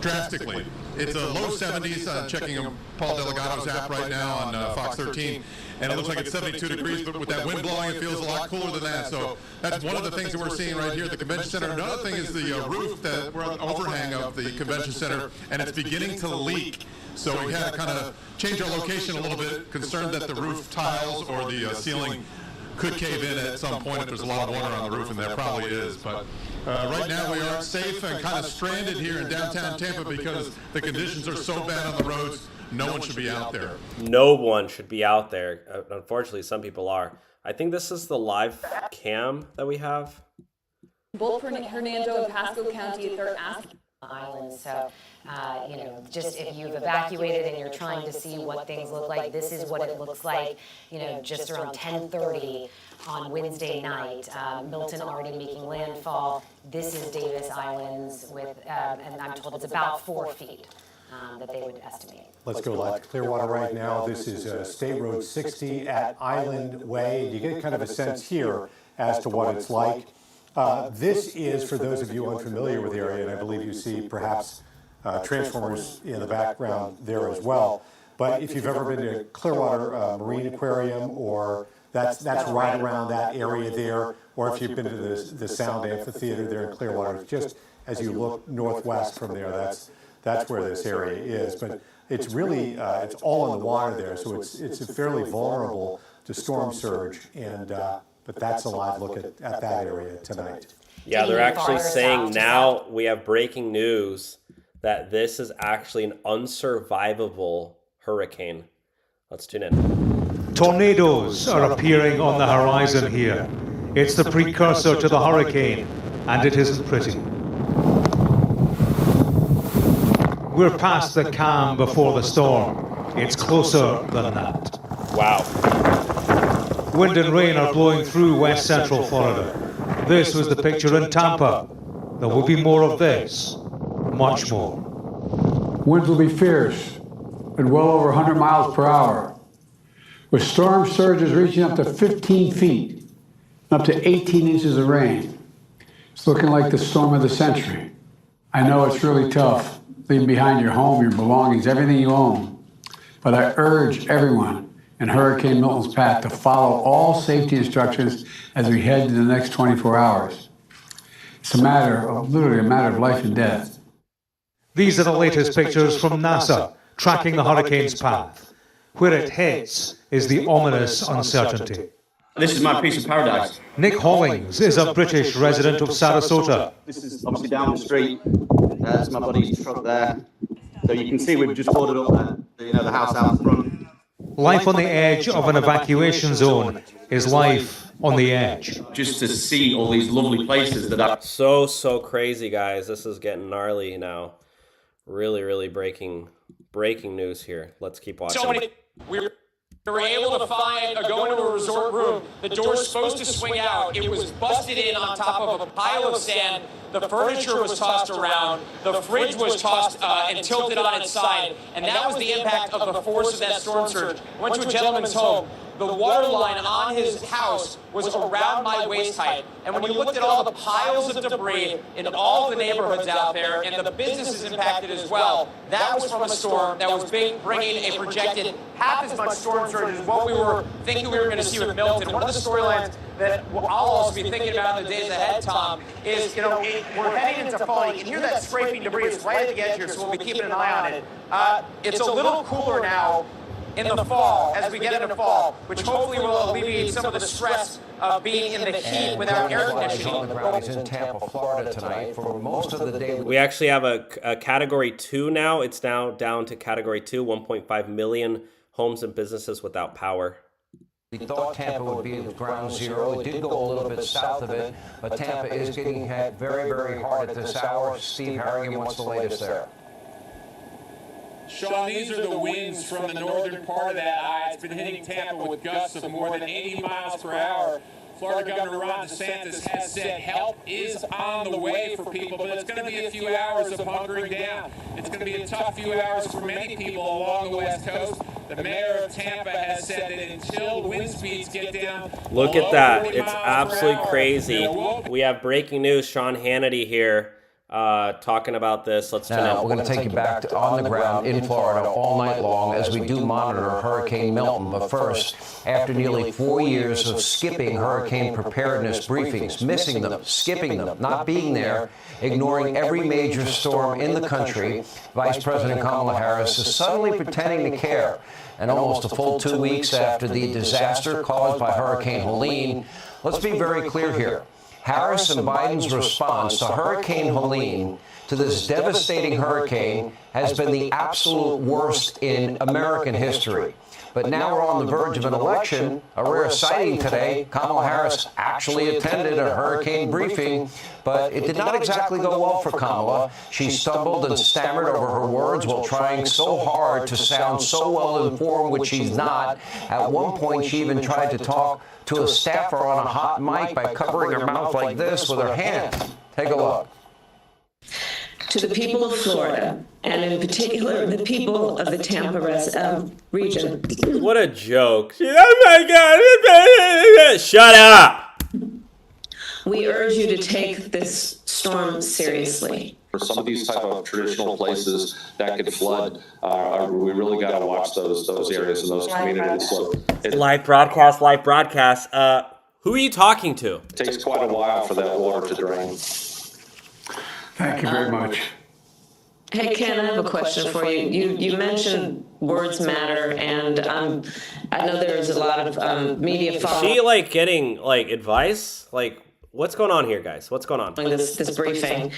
drastically. It's a low 70s. Checking Paul Delgado's app right now on Fox 13, and it looks like it's 72 degrees, but with that wind blowing, it feels a lot cooler than that. So that's one of the things that we're seeing right here at the convention center. Another thing is the roof that we're on the overhang of the convention center, and it's beginning to leak. So we had to kind of change our location a little bit, concerned that the roof tiles or the ceiling could cave in at some point if there's a lot of water on the roof, and there probably is. But right now we are safe and kind of stranded here in downtown Tampa because the conditions are so bad on the roads. No one should be out there. No one should be out there. Unfortunately, some people are. I think this is the live cam that we have. Both Hernando and Pasco County, they're asking islands. So, you know, just if you've evacuated and you're trying to see what things look like, this is what it looks like, you know, just around 10:30 on Wednesday night. Milton already making landfall. This is Davis Islands with, and I'm told it's about 4 feet that they would estimate. Let's go live to Clearwater right now. This is State Road 60 at Island Way. You get kind of a sense here as to what it's like. This is, for those of you unfamiliar with the area, and I believe you see perhaps transformers in the background there as well. But if you've ever been to Clearwater Marine Aquarium, or that's right around that area there, or if you've been to the Sound Amphitheater there in Clearwater, just as you look northwest from there, that's where this area is. But it's really, it's all in the water there, so it's fairly vulnerable to storm surge, and but that's a live look at that area tonight. Yeah, they're actually saying now we have breaking news that this is actually an unsurvivable hurricane. Let's tune in. Tornadoes are appearing on the horizon here. It's the precursor to the hurricane, and it isn't pretty. We're past the calm before the storm. It's closer than that. Wow. Wind and rain are blowing through west central Florida. This was the picture in Tampa. There will be more of this. Much more. Winds will be fierce at well over 100 miles per hour, with storm surges reaching up to 15 feet, up to 18 inches of rain. It's looking like the storm of the century. I know it's really tough, leaving behind your home, your belongings, everything you own. But I urge everyone in Hurricane Milton's path to follow all safety instructions as we head to the next 24 hours. It's literally a matter of life and death. These are the latest pictures from NASA, tracking the hurricane's path. Where it hits is the ominous uncertainty. This is my piece of paradise. Nick Hollings is a British resident of Sarasota. This is obviously down the street. That's my buddy's truck there. So you can see we've just boarded up the house out front. Life on the edge of an evacuation zone is life on the edge. Just to see all these lovely places that are so crazy, guys. This is getting gnarly now. Really breaking news here. Let's keep watching. We were able to go into a resort room. The door's supposed to swing out. It was busted in on top of a pile of sand. The furniture was tossed around. The fridge was tossed and tilted on its side. And that was the impact of the force of that storm surge. Went to a gentleman's home. The water line on his house was around my waist height. And when you looked at all the piles of debris in all the neighborhoods out there, and the businesses impacted as well, that was from a storm that was bringing a projected half as much storm surge as what we were thinking we were going to see with Milton. One of the storylines that I'll also be thinking about in the days ahead, Tom, is, we're heading into fall. You can hear that scraping debris. It's right at the edge here, so we'll be keeping an eye on it. It's a little cooler now in the fall, as we get into fall, which hopefully will alleviate some of the stress of being in the heat without air conditioning. He's in Tampa, Florida tonight for most of the day. We actually have a Category 2 now. It's now down to Category 2, 1.5 million homes and businesses without power. We thought Tampa would be at ground zero. It did go a little bit south of it, but Tampa is getting hit very hard at this hour. Steve Harrigan, what's the latest there? Sean, these are the winds from the northern part of that eye. It's been hitting Tampa with gusts of more than 80 miles per hour. Florida Governor Ron DeSantis has said help is on the way for people, but it's going to be a few hours of hunkering down. It's going to be a tough few hours for many people along the West Coast. The mayor of Tampa has said that until wind speeds get down, Look at that. It's absolutely crazy. We have breaking news. Sean Hannity here talking about this. Let's Now, we're going to take you back to on the ground in Florida all night long as we do monitor Hurricane Milton. But first, after nearly 4 years of skipping hurricane preparedness briefings, missing them, skipping them, not being there, ignoring every major storm in the country, Vice President Kamala Harris is suddenly pretending to care. And almost a full 2 weeks after the disaster caused by Hurricane Helene, let's be very clear here. Harris and Biden's response to Hurricane Helene, to this devastating hurricane, has been the absolute worst in American history. But now we're on the verge of an election, a rare sighting today. Kamala Harris actually attended a hurricane briefing, but it did not exactly go well for Kamala. She stumbled and stammered over her words while trying so hard to sound so well informed, which she's not. At one point, she even tried to talk to a staffer on a hot mic by covering her mouth like this with her hand. Take a look. To the people of Florida, and in particular the people of the Tampa region. What a joke. Oh my God. Shut up. We urge you to take this storm seriously. For some of these type of traditional places that could flood, we really got to watch those areas and those communities. So Live broadcast. Who are you talking to? It takes quite a while for that water to drain. Thank you very much. Hey, Ken, I have a question for you. You mentioned words matter, and I know there's a lot of media follow. Is she getting advice? What's going on here, guys? What's going on? This briefing.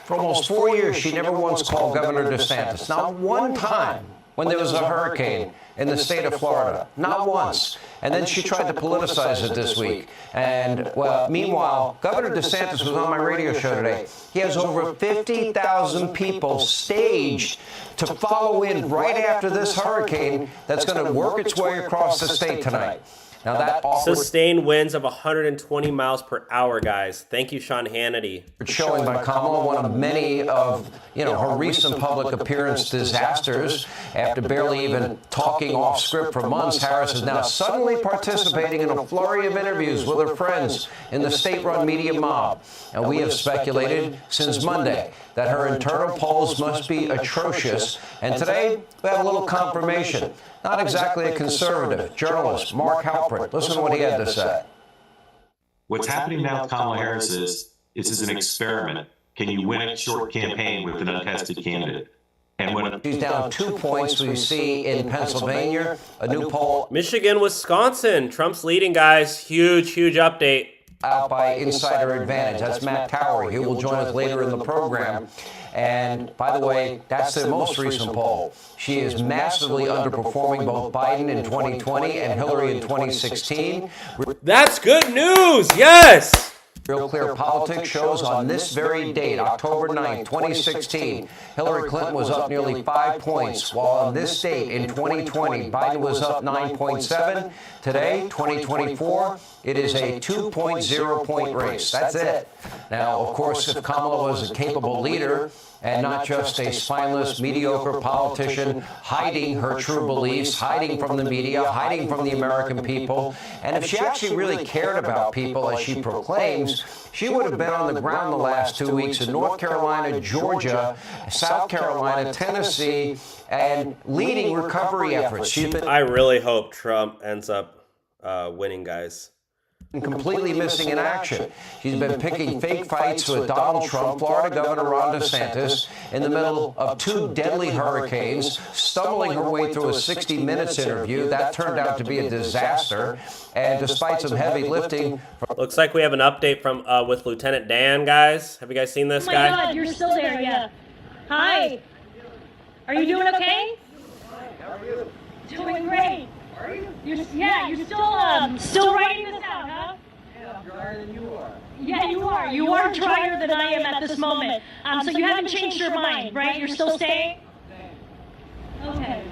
For almost 4 years, she never once called Governor DeSantis. Not one time when there was a hurricane in the state of Florida. Not once. And then she tried to politicize it this week. And, well, meanwhile, Governor DeSantis was on my radio show today. He has over 50,000 people staged to follow in right after this hurricane that's going to work its way across the state tonight. Now that sustained winds of 120 miles per hour, guys. Thank you, Sean Hannity. Showing by Kamala, one of many of her recent public appearance disasters. After barely even talking off script for months, Harris is now suddenly participating in a flurry of interviews with her friends in the state-run media mob. And we have speculated since Monday that her internal polls must be atrocious. And today, we have a little confirmation. Not exactly a conservative. Journalist Mark Halpert. Listen to what he had to say. What's happening now with Kamala Harris is this is an experiment. Can you win a short campaign with an untested candidate? And when she's down 2 points, we see in Pennsylvania, a new poll. Michigan, Wisconsin. Trump's leading, guys. Huge update. Out by insider advantage. That's Matt Towery. He will join us later in the program. And by the way, that's the most recent poll. She is massively underperforming both Biden in 2020 and Hillary in 2016. That's good news. Yes. Real Clear Politics shows on this very date, October 9th, 2016, Hillary Clinton was up nearly 5 points, while on this date in 2020, Biden was up 9.7. Today, 2024, it is a 2.0 point race. That's it. Now, of course, if Kamala was a capable leader and not just a spineless, mediocre politician hiding her true beliefs, hiding from the media, hiding from the American people, and if she actually really cared about people as she proclaims, she would have been on the ground the last 2 weeks in North Carolina, Georgia, South Carolina, Tennessee, and leading recovery efforts. I really hope Trump ends up winning, guys. Completely missing in action. She's been picking fake fights with Donald Trump, Florida Governor Ron DeSantis, in the middle of 2 deadly hurricanes, stumbling her way through a 60 Minutes interview. That turned out to be a disaster. And despite some heavy lifting... Looks like we have an update from with Lieutenant Dan, guys. Have you guys seen this guy? Oh my God, you're still there, yeah. Hi. Are you doing okay? How are you? Doing great. Are you? You're still writing this out, huh? Yeah, I'm drier than you are. Yeah, you are. You are drier than I am at this moment. So you haven't changed your mind, right? You're still staying? Okay.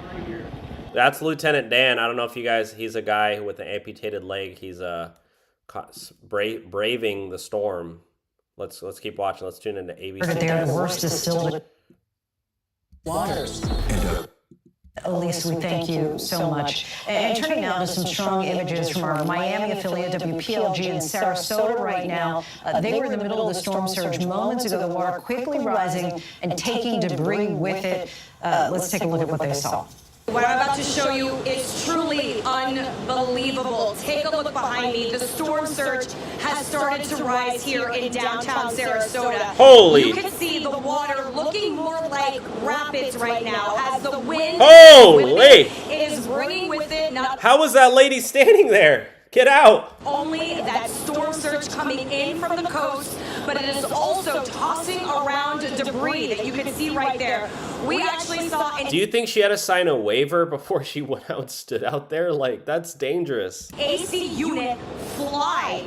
That's Lieutenant Dan. I don't know if you guys, he's a guy with an amputated leg. He's braving the storm. Let's keep watching. Let's tune into ABC. There, the worst is still waters. Elise, we thank you so much. And turning now to some strong images from our Miami affiliate WPLG in Sarasota right now. They were in the middle of the storm surge moments ago. The water quickly rising and taking debris with it. Let's take a look at what they saw. What I'm about to show you is truly unbelievable. Take a look behind me. The storm surge has started to rise here in downtown Sarasota. Holy! You can see the water looking more like rapids right now as the wind Holy! It is bringing with it not How was that lady standing there? Get out! only that storm surge coming in from the coast, but it is also tossing around debris that you can see right there. We actually saw an Do you think she had to sign a waiver before she went out and stood out there? Like, that's dangerous. AC unit fly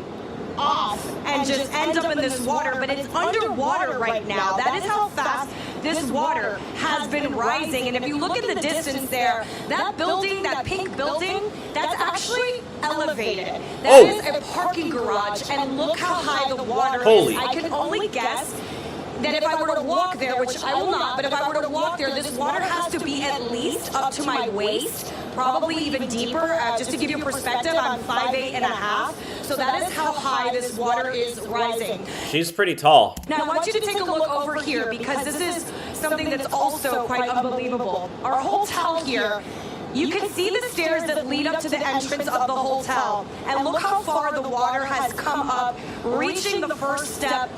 off and just end up in this water, but it's underwater right now. That is how fast this water has been rising. And if you look in the distance there, that building, that pink building, that's actually elevated. That is a parking garage, and look how high the water is. I can only guess that if I were to walk there, which I will not, but if I were to walk there, this water has to be at least up to my waist, probably even deeper. Just to give you perspective, I'm 5'8.5", so that is how high this water is rising. She's pretty tall. Now I want you to take a look over here, because this is something that's also quite unbelievable. Our hotel here, you can see the stairs that lead up to the entrance of the hotel, and look how far the water has come up, reaching the first step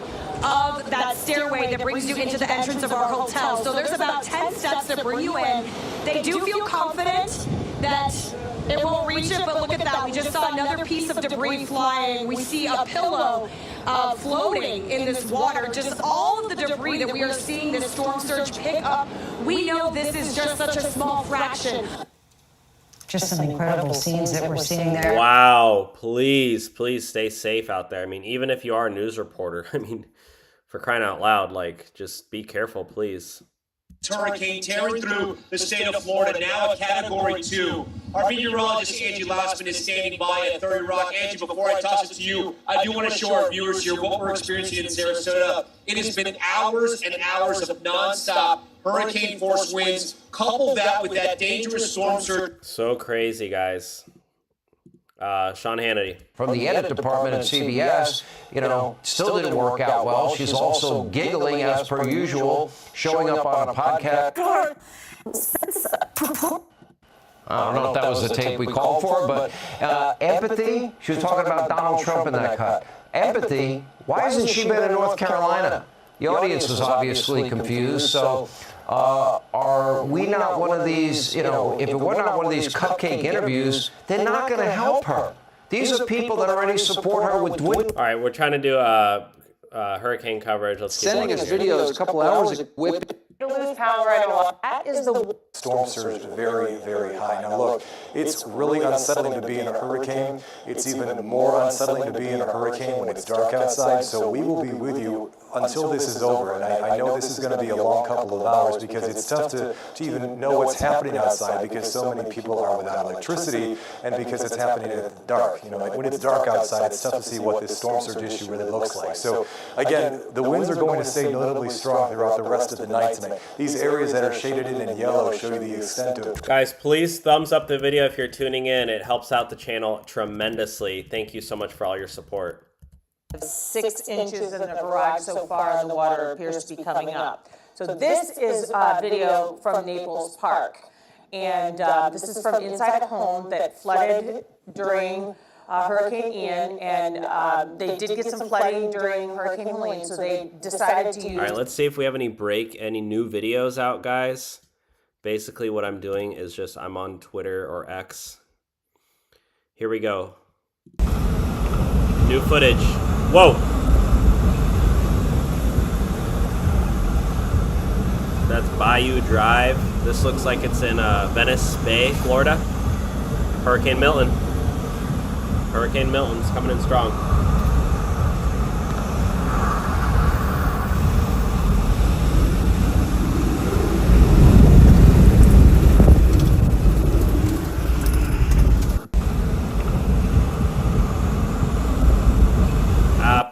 of that stairway that brings you into the entrance of our hotel. So there's about 10 steps that bring you in. They do feel confident that it won't reach it, but look at that. We just saw another piece of debris flying. We see a pillow floating in this water. Just all of the debris that we are seeing this storm surge pick up. We know this is just such a small fraction. Just some incredible scenes that we're seeing there. Wow. Please stay safe out there. I mean, even if you are a news reporter, I mean, for crying out loud, like, just be careful, please. Hurricane tearing through the state of Florida, now a Category 2. Our meteorologist, Angie Lassman, is standing by at 30 Rock. Angie, before I toss it to you, I do want to show our viewers here what we're experiencing in Sarasota. It has been hours and hours of nonstop hurricane-force winds. Couple that with that dangerous storm surge. So crazy, guys. Sean Hannity. From the edit department at CBS, still didn't work out well. She's also giggling as per usual, showing up on a podcast. I don't know if that was the tape we called for, but empathy, she was talking about Donald Trump in that cut. Empathy, why hasn't she been in North Carolina? The audience was obviously confused, so are we not one of these, if we're not one of these cupcake interviews, they're not going to help her. These are people that already support her with... All right, we're trying to do hurricane coverage. Let's keep Sending us watching here. videos a couple hours ago with... To lose power at all. That is the storm surge very, very high. Now look, it's really unsettling to be in a hurricane. It's even more unsettling to be in a hurricane when it's dark outside. So we will be with you until this is over. And I know this is going to be a long couple of hours because it's tough to even know what's happening outside because so many people are without electricity and because it's happening in the dark. Like when it's dark outside, it's tough to see what this storm surge issue really looks like. So again, the winds are going to stay notably strong throughout the rest of the night tonight. These areas that are shaded in yellow show you the extent of... Guys, please thumbs up the video if you're tuning in. It helps out the channel tremendously. Thank you so much for all your support. 6 inches in the garage so far, and the water appears to be coming up. So this is video from Naples Park, and this is from inside a home that flooded during Hurricane Ian, and they did get some flooding during Hurricane Helene, so they decided to use... All right, let's see if we have any new videos out, guys. Basically, what I'm doing is just I'm on Twitter or X. Here we go. New footage. Whoa! That's Bayou Drive. This looks like it's in Venice Bay, Florida. Hurricane Milton. Hurricane Milton's coming in strong.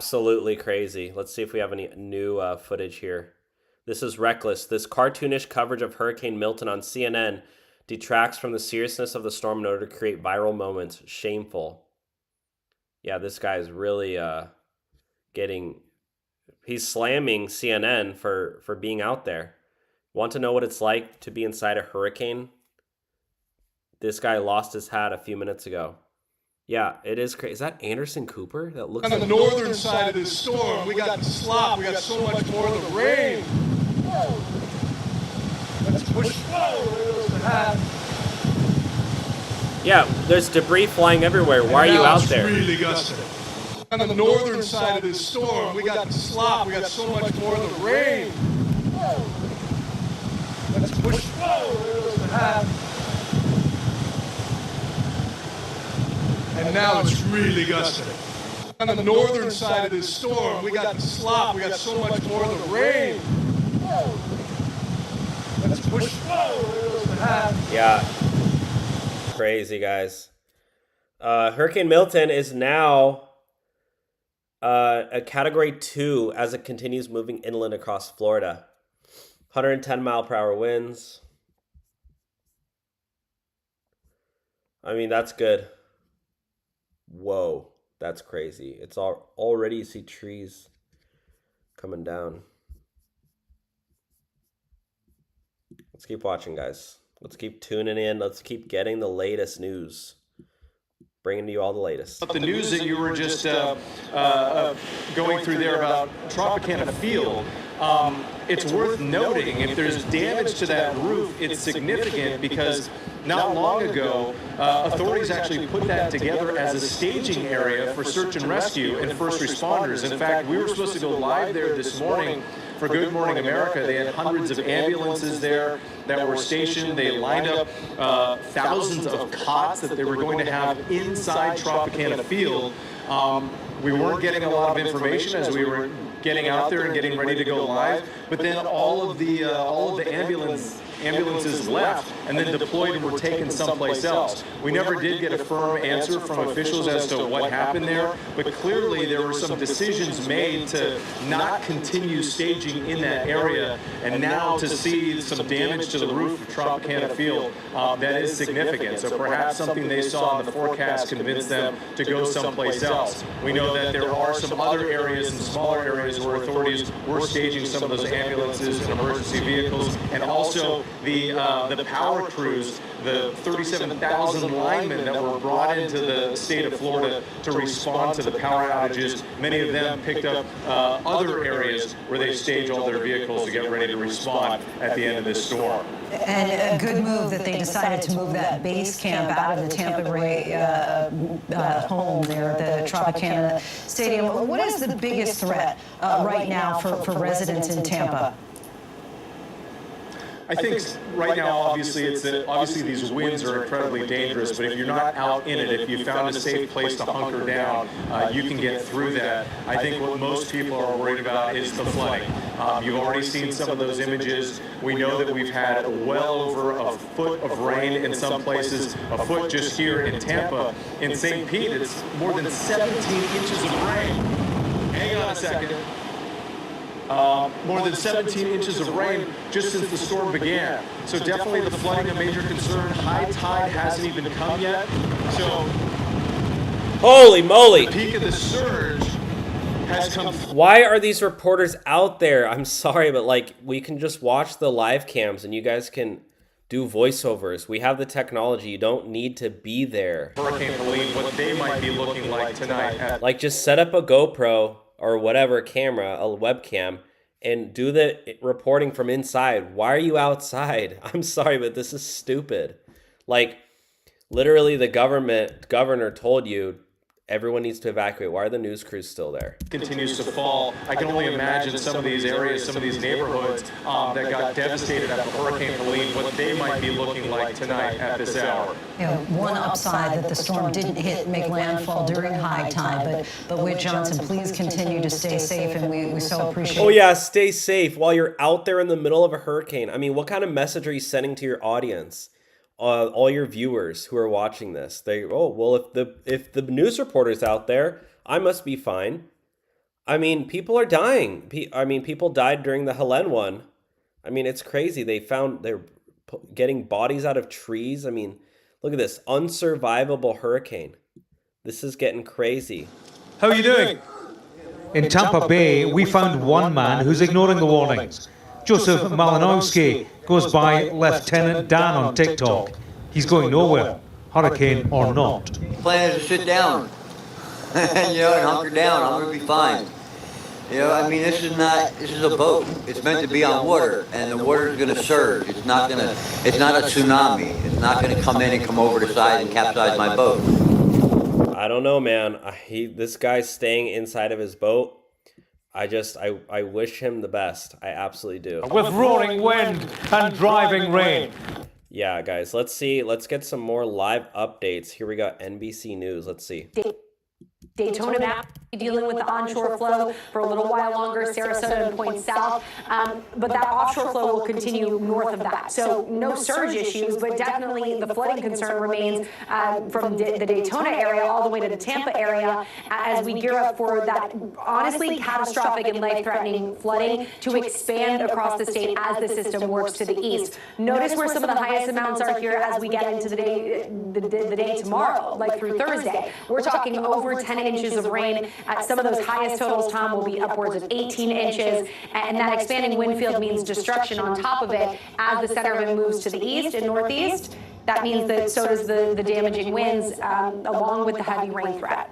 absolutely crazy. Let's see if we have any new footage here. This is reckless. This cartoonish coverage of Hurricane Milton on CNN detracts from the seriousness of the storm in order to create viral moments. Shameful. Yeah, this guy is really he's slamming CNN for being out there. Want to know what it's like to be inside a hurricane? This guy lost his hat a few minutes ago. Yeah, it is crazy. Is that Anderson Cooper? That looks On like the northern side of this storm, we got the slop, we got so much more of the rain. Let's push Yeah, there's debris flying everywhere. Why are you out there? Really gusting. On the northern side of this storm, we got the slop, we got so much more of the rain. Let's push and now it's really gusting. On the northern side of this storm, we got the slop, we got so much more of the rain. Let's push Yeah. Crazy, guys. Hurricane Milton is now a Category 2 as it continues moving inland across Florida. 110-mile-per-hour winds. I mean, that's good. Whoa, that's crazy. It's already, you see trees coming down. Let's keep watching, guys. Let's keep tuning in. Let's keep getting the latest news. Bringing to you all the latest. The news that you were just going through there about Tropicana Field, it's worth noting if there's damage to that roof, it's significant because not long ago, authorities actually put that together as a staging area for search and rescue and first responders. In fact, we were supposed to go live there this morning for Good Morning America. They had hundreds of ambulances there that were stationed. They lined up thousands of cots that they were going to have inside Tropicana Field. We weren't getting a lot of information as we were getting out there and getting ready to go live, but then all of the ambulances left and then deployed and were taken someplace else. We never did get a firm answer from officials as to what happened there, but clearly there were some decisions made to not continue staging in that area, and now to see some damage to the roof of Tropicana Field, that is significant. So perhaps something they saw in the forecast convinced them to go someplace else. We know that there are some other areas and smaller areas where authorities were staging some of those ambulances and emergency vehicles, and also the power crews, the 37,000 linemen that were brought into the state of Florida to respond to the power outages. Many of them picked up other areas where they stage all their vehicles to get ready to respond at the end of this storm. And a good move that they decided to move that base camp out of the Tampa Ray home there, the Tropicana Stadium. What is the biggest threat right now for residents in Tampa? I think right now, obviously, obviously these winds are incredibly dangerous, but if you're not out in it, if you found a safe place to hunker down, you can get through that. I think what most people are worried about is the flooding. You've already seen some of those images. We know that we've had well over a foot of rain in some places, a foot just here in Tampa. In St. Pete, it's more than 17 inches of rain. Hang on a second. More than 17 inches of rain just since the storm began. So definitely the flooding a major concern. High tide hasn't even come yet. So holy moly! The peak of the surge has come. Why are these reporters out there? I'm sorry, but like we can just watch the live cams and you guys can do voiceovers. We have the technology. You don't need to be there. Hurricane Helene, what they might be looking like tonight. Like just set up a GoPro or whatever camera, a webcam, and do the reporting from inside. Why are you outside? I'm sorry, but this is stupid. Like, literally the governor told you everyone needs to evacuate. Why are the news crews still there? Continues to fall. I can only imagine some of these areas, some of these neighborhoods that got devastated after Hurricane Helene, what they might be looking like tonight at this hour. You know, one upside that the storm didn't make landfall during high tide, but Whit Johnson, please continue to stay safe, and we so appreciate. Oh yeah, stay safe while you're out there in the middle of a hurricane. I mean, what kind of message are you sending to your audience? All your viewers who are watching this, if the news reporter's out there, I must be fine. I mean, people are dying. I mean, people died during the Helene one. I mean, it's crazy. They're getting bodies out of trees. I mean, look at this. Unsurvivable hurricane. This is getting crazy. How are you doing? In Tampa Bay, we found one man who's ignoring the warnings. Joseph Malinowski goes by Lieutenant Dan on TikTok. He's going nowhere, hurricane or not. Plan is to sit down, and hunker down. I'm going to be fine. I mean, this is a boat. It's meant to be on water, and the water is going to surge. It's not a tsunami. It's not going to come in and come over the side and capsize my boat. I don't know, man. This guy's staying inside of his boat. I wish him the best. I absolutely do. With roaring wind and driving rain. Yeah, guys, let's see. Let's get some more live updates. Here we got NBC News. Let's see. Daytona Valley dealing with the onshore flow for a little while longer, Sarasota and Point South, but that offshore flow will continue north of that. So no surge issues, but definitely the flooding concern remains from the Daytona area all the way to the Tampa area as we gear up for that honestly catastrophic and life-threatening flooding to expand across the state as the system works to the east. Notice where some of the highest amounts are here as we get into the day tomorrow, like through Thursday. We're talking over 10 inches of rain. Some of those highest totals, Tom, will be upwards of 18 inches, and that expanding wind field means destruction on top of it as the center of it moves to the east and northeast. That means that so does the damaging winds along with the heavy rain threat.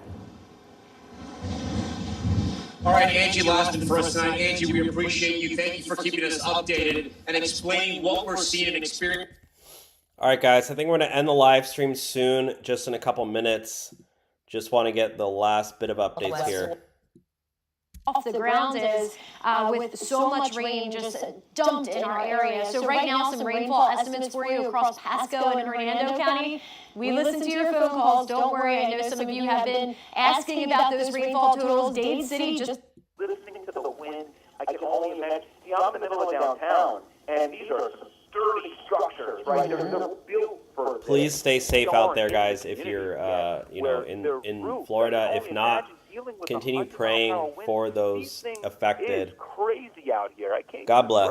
All right, Angie, last one for us tonight. Angie, we appreciate you. Thank you for keeping us updated and explaining what we're seeing and experiencing. All right, guys, I think we're going to end the live stream soon, just in a couple minutes. Just want to get the last bit of updates here. Off the ground is with so much rain just dumped in our area. So right now, some rainfall estimates for you across Pasco and Hernando County. We listen to your phone calls. Don't worry. I know some of you have been asking about those rainfall totals. Dade City just listening to the wind. I can only imagine. See, I'm in the middle of downtown, and these are some sturdy structures, right? They're built for. Please stay safe out there, guys. If you're, in Florida, if not, continue praying for those affected. Crazy out here. I can't. God bless.